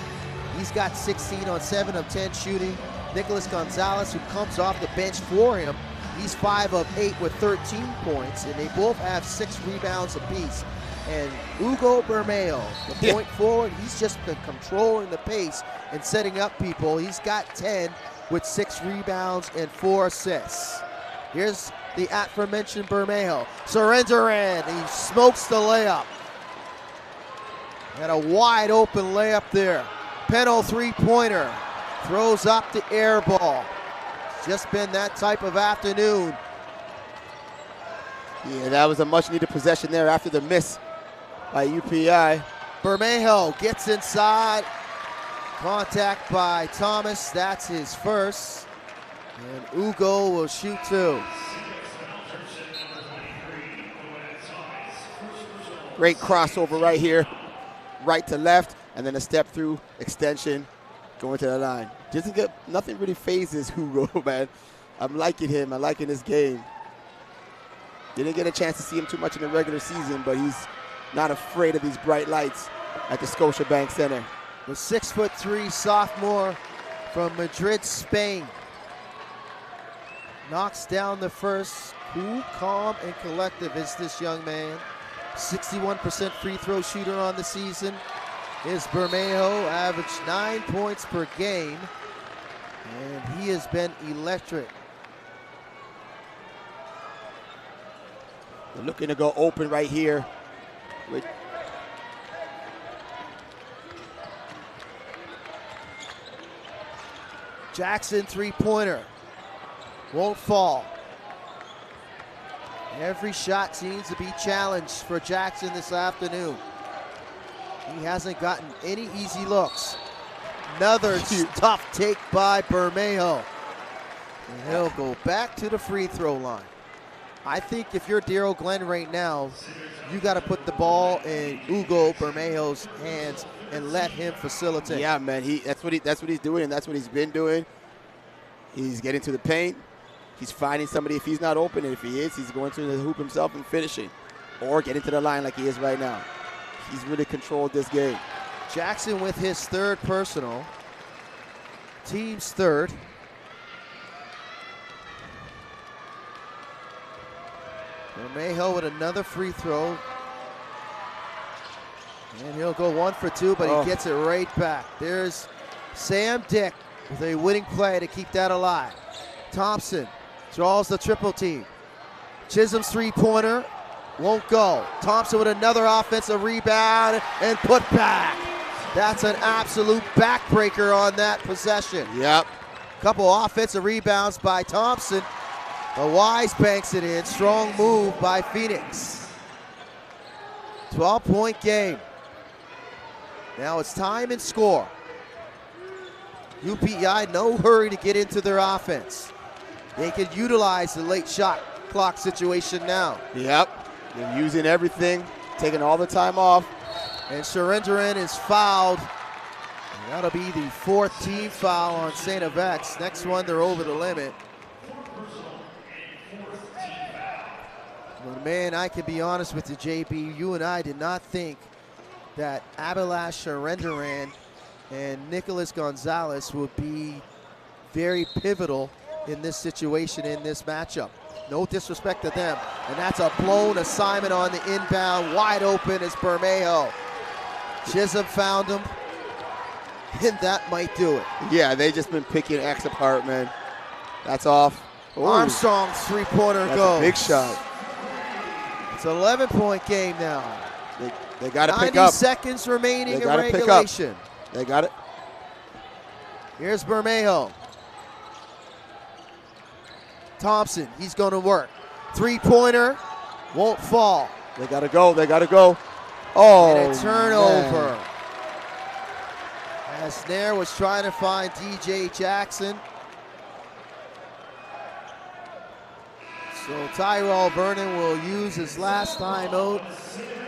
S1: He's got 16 on 7 of 10 shooting. Nicholas Gonzalez, who comes off the bench for him, he's 5 of 8 with 13 points, and they both have 6 rebounds apiece. And Hugo Bermeo, the point forward, he's just been controlling the pace and setting up people. He's got 10 with 6 rebounds and 4 assists. Here's the aforementioned Bermeo. Surrenderin, he smokes the layup. And a wide open layup there. Peno 3-pointer, throws up the air ball. It's just been that type of afternoon.
S2: Yeah, that was a much needed possession there after the miss by UPEI.
S1: Bermejo gets inside. Contact by Thomas, that's his first. And Hugo will shoot 2.
S2: Great crossover right here, right to left, and then a step through extension going to the line. Just get, nothing really phases Hugo, man. I'm liking him, I'm liking this game. Didn't get a chance to see him too much in the regular season, but he's not afraid of these bright lights at the Scotiabank Center.
S1: The 6'3" sophomore from Madrid, Spain. Knocks down the first. Cool, calm, and collective is this young man. 61% free throw shooter on the season. Is Bermejo, averaged 9 points per game. And he has been electric.
S2: They're looking to go open right here. With
S1: Jackson 3-pointer. Won't fall. Every shot seems to be challenged for Jackson this afternoon. He hasn't gotten any easy looks. Another tough take by Bermejo. And he'll go back to the free throw line. I think if you're Daryl Glenn right now, you got to put the ball in Ugo Bermejo's hands and let him facilitate.
S2: Yeah, man. That's what he's doing, and that's what he's been doing. He's getting to the paint. He's finding somebody if he's not open, and if he is, he's going to the hoop himself and finishing, or getting to the line like he is right now. He's really controlled this game.
S1: Jackson with his third personal. Team's third. Bermejo with another free throw. And he'll go 1 for 2, but he gets it right back. There's Sam Dick with a winning play to keep that alive. Thompson draws the triple team. Chisholm's three-pointer won't go. Thompson with another offensive rebound and put back. That's an absolute backbreaker on that possession.
S2: Yep.
S1: Couple offensive rebounds by Thompson. The Wise banks it in. Strong move by Phoenix. 12-point game. Now it's time and score. UPEI, no hurry to get into their offense. They can utilize the late shot clock situation now.
S2: Yep. They're using everything, taking all the time off.
S1: And Surrenderin is fouled. And that'll be the 4th team foul on STFX. Next one, they're over the limit. But man, I can be honest with you, JB. You and I did not think that Abelash Surrenderin and Nicholas Gonzalez would be very pivotal in this situation, in this matchup. No disrespect to them. And that's a blown assignment on the inbound. Wide open is Bermejo. Chisholm found him, and that might do it.
S2: Yeah, they just been picking X apart, man. That's off. Ooh.
S1: Armstrong's three-pointer goes.
S2: That's a big shot.
S1: It's an 11-point game now.
S2: They got to pick up.
S1: 90 seconds remaining in
S2: regulation.
S1: regulation.
S2: They got it.
S1: Here's Bermejo. Thompson, he's going to work. Three-pointer, won't fall.
S2: They got to go. They got to go. Oh,
S1: and a turnover.
S2: Man.
S1: As Nair was trying to find DJ Jackson. So Tyrell Vernon will use his last timeout.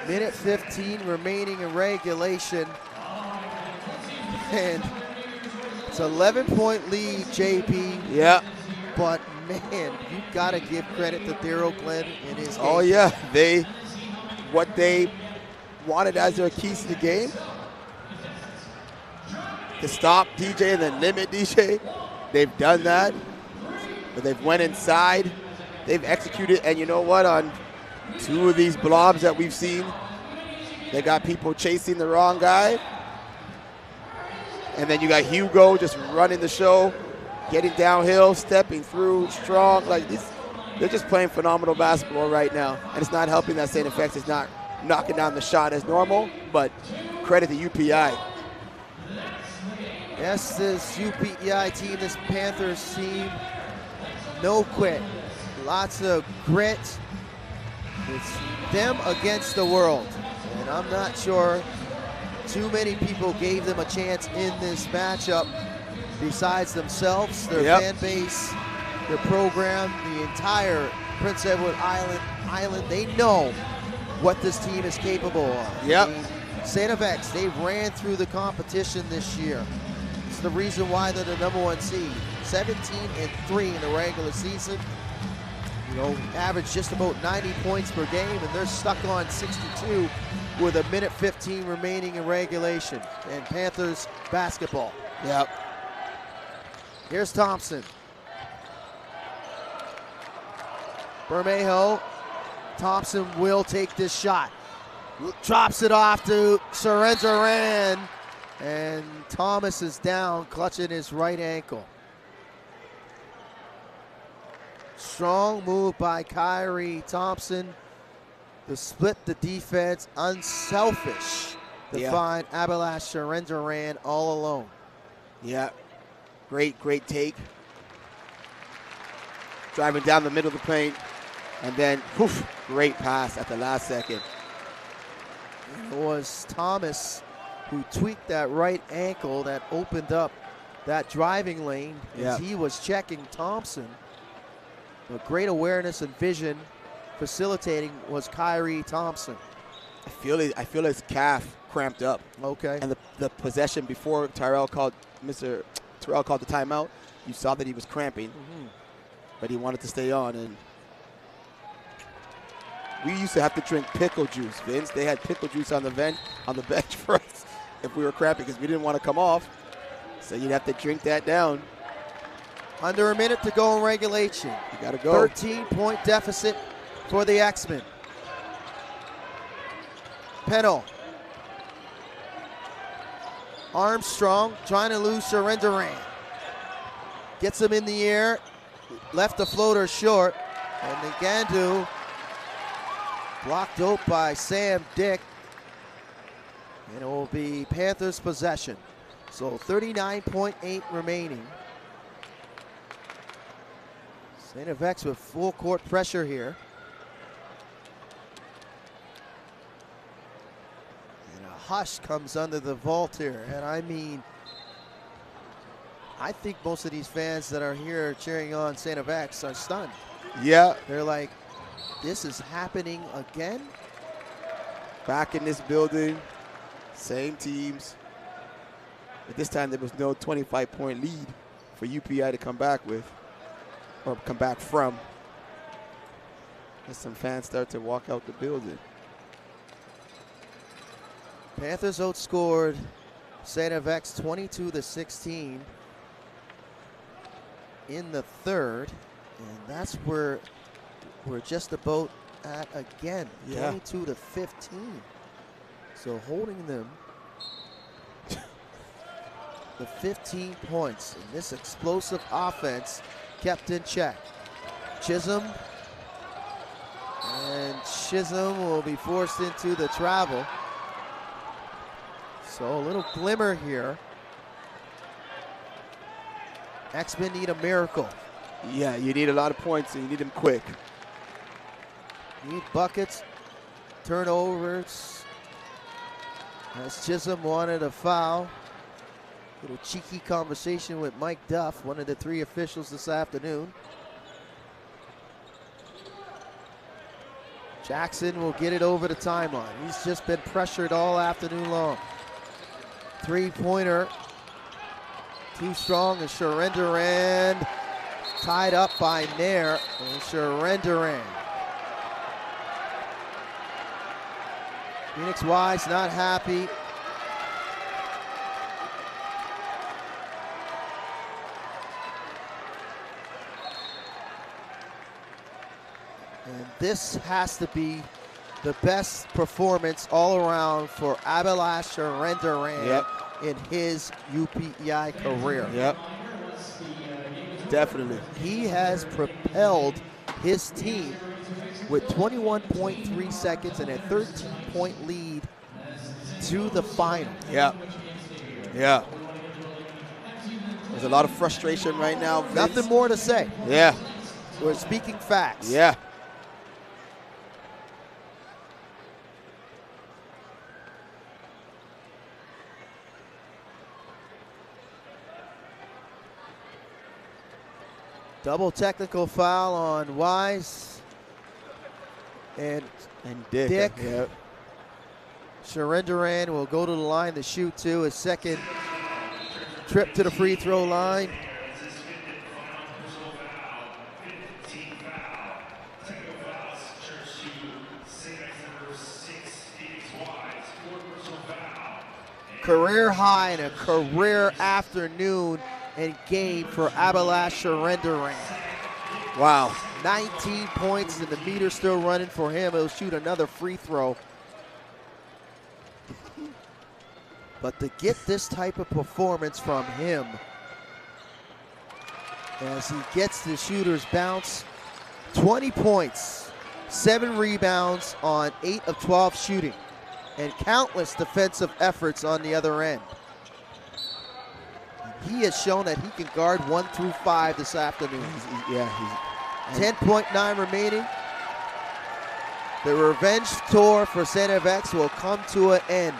S1: Minute 15 remaining in regulation. And it's an 11-point lead, JP.
S2: Yeah.
S1: But man, you got to give credit to Daryl Glenn in his game.
S2: Oh yeah, what they wanted as their keys to the game, to stop DJ and then limit DJ. They've done that, but they've went inside. They've executed, and you know what? On 2 of these blobs that we've seen, they got people chasing the wrong guy. And then you got Hugo just running the show, getting downhill, stepping through, strong. Like this, they're just playing phenomenal basketball right now. And it's not helping that STFX is not knocking down the shot as normal, but credit to UPEI.
S1: Yes, this UPEI team, this Panthers team, no quit. Lots of grit. It's them against the world. And I'm not sure too many people gave them a chance in this matchup besides themselves, their fan base, their program, the entire Prince Edward Island. They know what this team is capable of.
S2: Yep.
S1: STFX, they ran through the competition this year. It's the reason why they're the #1 seed. 17-3 in the regular season. You know, average just about 90 points per game, and they're stuck on 62 with a minute 15 remaining in regulation. And Panthers basketball.
S2: Yep.
S1: Here's Thompson. Bermejo. Thompson will take this shot. Drops it off to Surrenderin. And Thomas is down, clutching his right ankle. Strong move by Kyrie Thompson to split the defense. Unselfish to find Abelash Surrenderin all alone.
S2: Yeah, great take. Driving down the middle of the paint, and then poof, great pass at the last second.
S1: It was Thomas who tweaked that right ankle that opened up that driving lane as he was checking Thompson. But great awareness and vision facilitating was Kyrie Thompson.
S2: I feel his calf cramped up.
S1: Okay.
S2: And the possession before Terrell called the timeout, you saw that he was cramping, but he wanted to stay on. And we used to have to drink pickle juice, Vince. They had pickle juice on the bench for us if we were cramping because we didn't want to come off. So you'd have to drink that down.
S1: Under a minute to go in regulation.
S2: You got to go.
S1: 13-point deficit for the X-Men. Pennell. Armstrong trying to lose Duran. Gets him in the air. Left the floater short. And Ngandu blocked out by Sam Dick. And it will be Panthers possession. So 39.8 remaining. STFX with full court pressure here. And a hush comes under the vault here. And I mean, I think most of these fans that are here cheering on STFX are stunned.
S2: Yeah.
S1: They're like, this is happening again?
S2: Back in this building, same teams. But this time there was no 25-point lead for UPEI to come back with, or come back from. As some fans start to walk out the building.
S1: Panthers outscored STFX 22-16 in the third, and that's where we're just about at again, 22-15. So holding them the 15 points, and this explosive offense kept in check. Chisholm, and Chisholm will be forced into the travel. So a little glimmer here. X-Men need a miracle.
S2: Yeah, you need a lot of points and you need them quick.
S1: Need buckets, turnovers. As Chisholm wanted a foul. Little cheeky conversation with Mike Duff, one of the three officials this afternoon. Jackson will get it over the timeline. He's just been pressured all afternoon long. Three-pointer, too strong, and Duran tied up by Nair, and Duran. Phoenix Wise not happy. And this has to be the best performance all around for Abelash Duran in his UPEI career.
S2: Yep. Definitely.
S1: He has propelled his team with 21.3 seconds and a 13-point lead to the final.
S2: Yeah. Yeah. There's a lot of frustration right now, Vince.
S1: Nothing more to say.
S2: Yeah.
S1: We're speaking facts.
S2: Yeah.
S1: Double technical foul on Wise and Dick.
S2: Yep.
S1: Duran will go to the line to shoot too. His second trip to the free throw line. Career high and a career afternoon and game for Abelash Duran.
S2: Wow.
S1: 19 points and the meter still running for him. He'll shoot another free throw. But to get this type of performance from him as he gets the shooter's bounce, 20 points, 7 rebounds on 8 of 12 shooting, and countless defensive efforts on the other end. He has shown that he can guard 1 through 5 this afternoon. 10.9 remaining. The revenge tour for STFX will come to an end.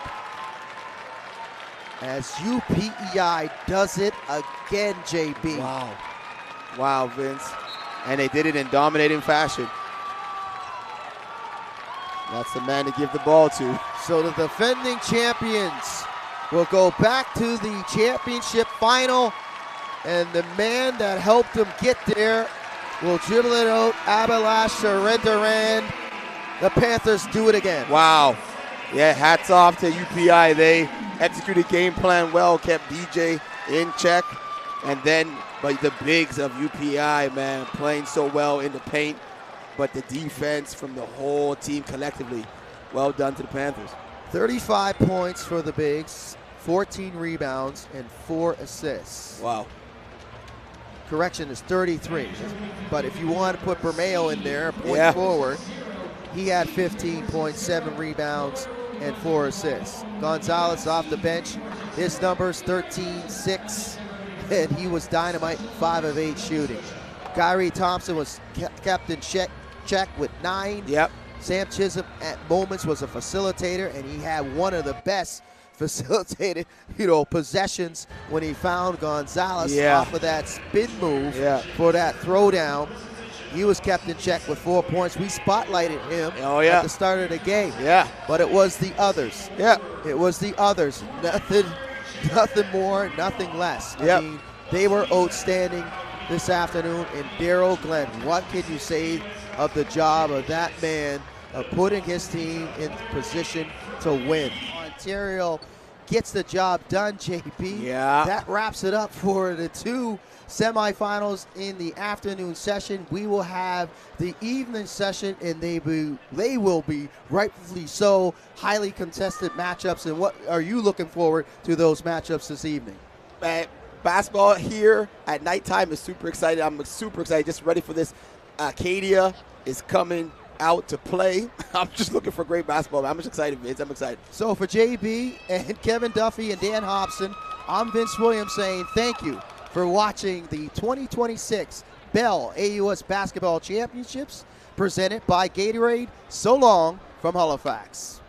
S1: as UPEI does it again, JB.
S2: Wow. Wow, Vince. And they did it in dominating fashion. That's the man to give the ball to.
S1: So the defending champions will go back to the championship final, and the man that helped them get there will dribble it out. Abalash Rendaran. The Panthers do it again.
S2: Wow. Yeah, hats off to UPI. They executed game plan well, kept DJ in check. And then, but the bigs of UPI, man, playing so well in the paint. But the defense from the whole team collectively, well done to the Panthers.
S1: 35 points for the bigs, 14 rebounds, and 4 assists.
S2: Wow.
S1: Correction is 33. But if you want to put Bermeo in there, point forward, he had 15.7 rebounds and 4 assists. Gonzalez off the bench, his numbers 13-6, and he was dynamite, 5 of 8 shooting. Kyrie Thompson was kept in check with 9.
S2: Yep.
S1: Sam Chisholm at moments was a facilitator, and he had one of the best facilitated, possessions when he found Gonzalez off of that spin move for that throwdown. He was kept in check with 4 points. We spotlighted him at the start of the game.
S2: Yeah.
S1: But it was the others.
S2: Yeah.
S1: It was the others. Nothing more, nothing less. I mean, they were outstanding this afternoon. And Daryl Glenn, what can you say of the job of that man of putting his team in position to win? Ontario gets the job done, JP.
S2: Yeah.
S1: That wraps it up for the 2 semifinals in the afternoon session. We will have the evening session, and they will be rightfully so highly contested matchups. And what are you looking forward to those matchups this evening?
S2: Basketball here at nighttime is super excited. I'm super excited, just ready for this. Acadia is coming out to play. I'm just looking for great basketball. I'm just excited, Vince. I'm excited.
S1: So for JB and Kevin Duffy and Dan Hobson, I'm Vince Williams saying thank you for watching the 2026 Bell AUS Basketball Championships presented by Gatorade. So long from Halifax.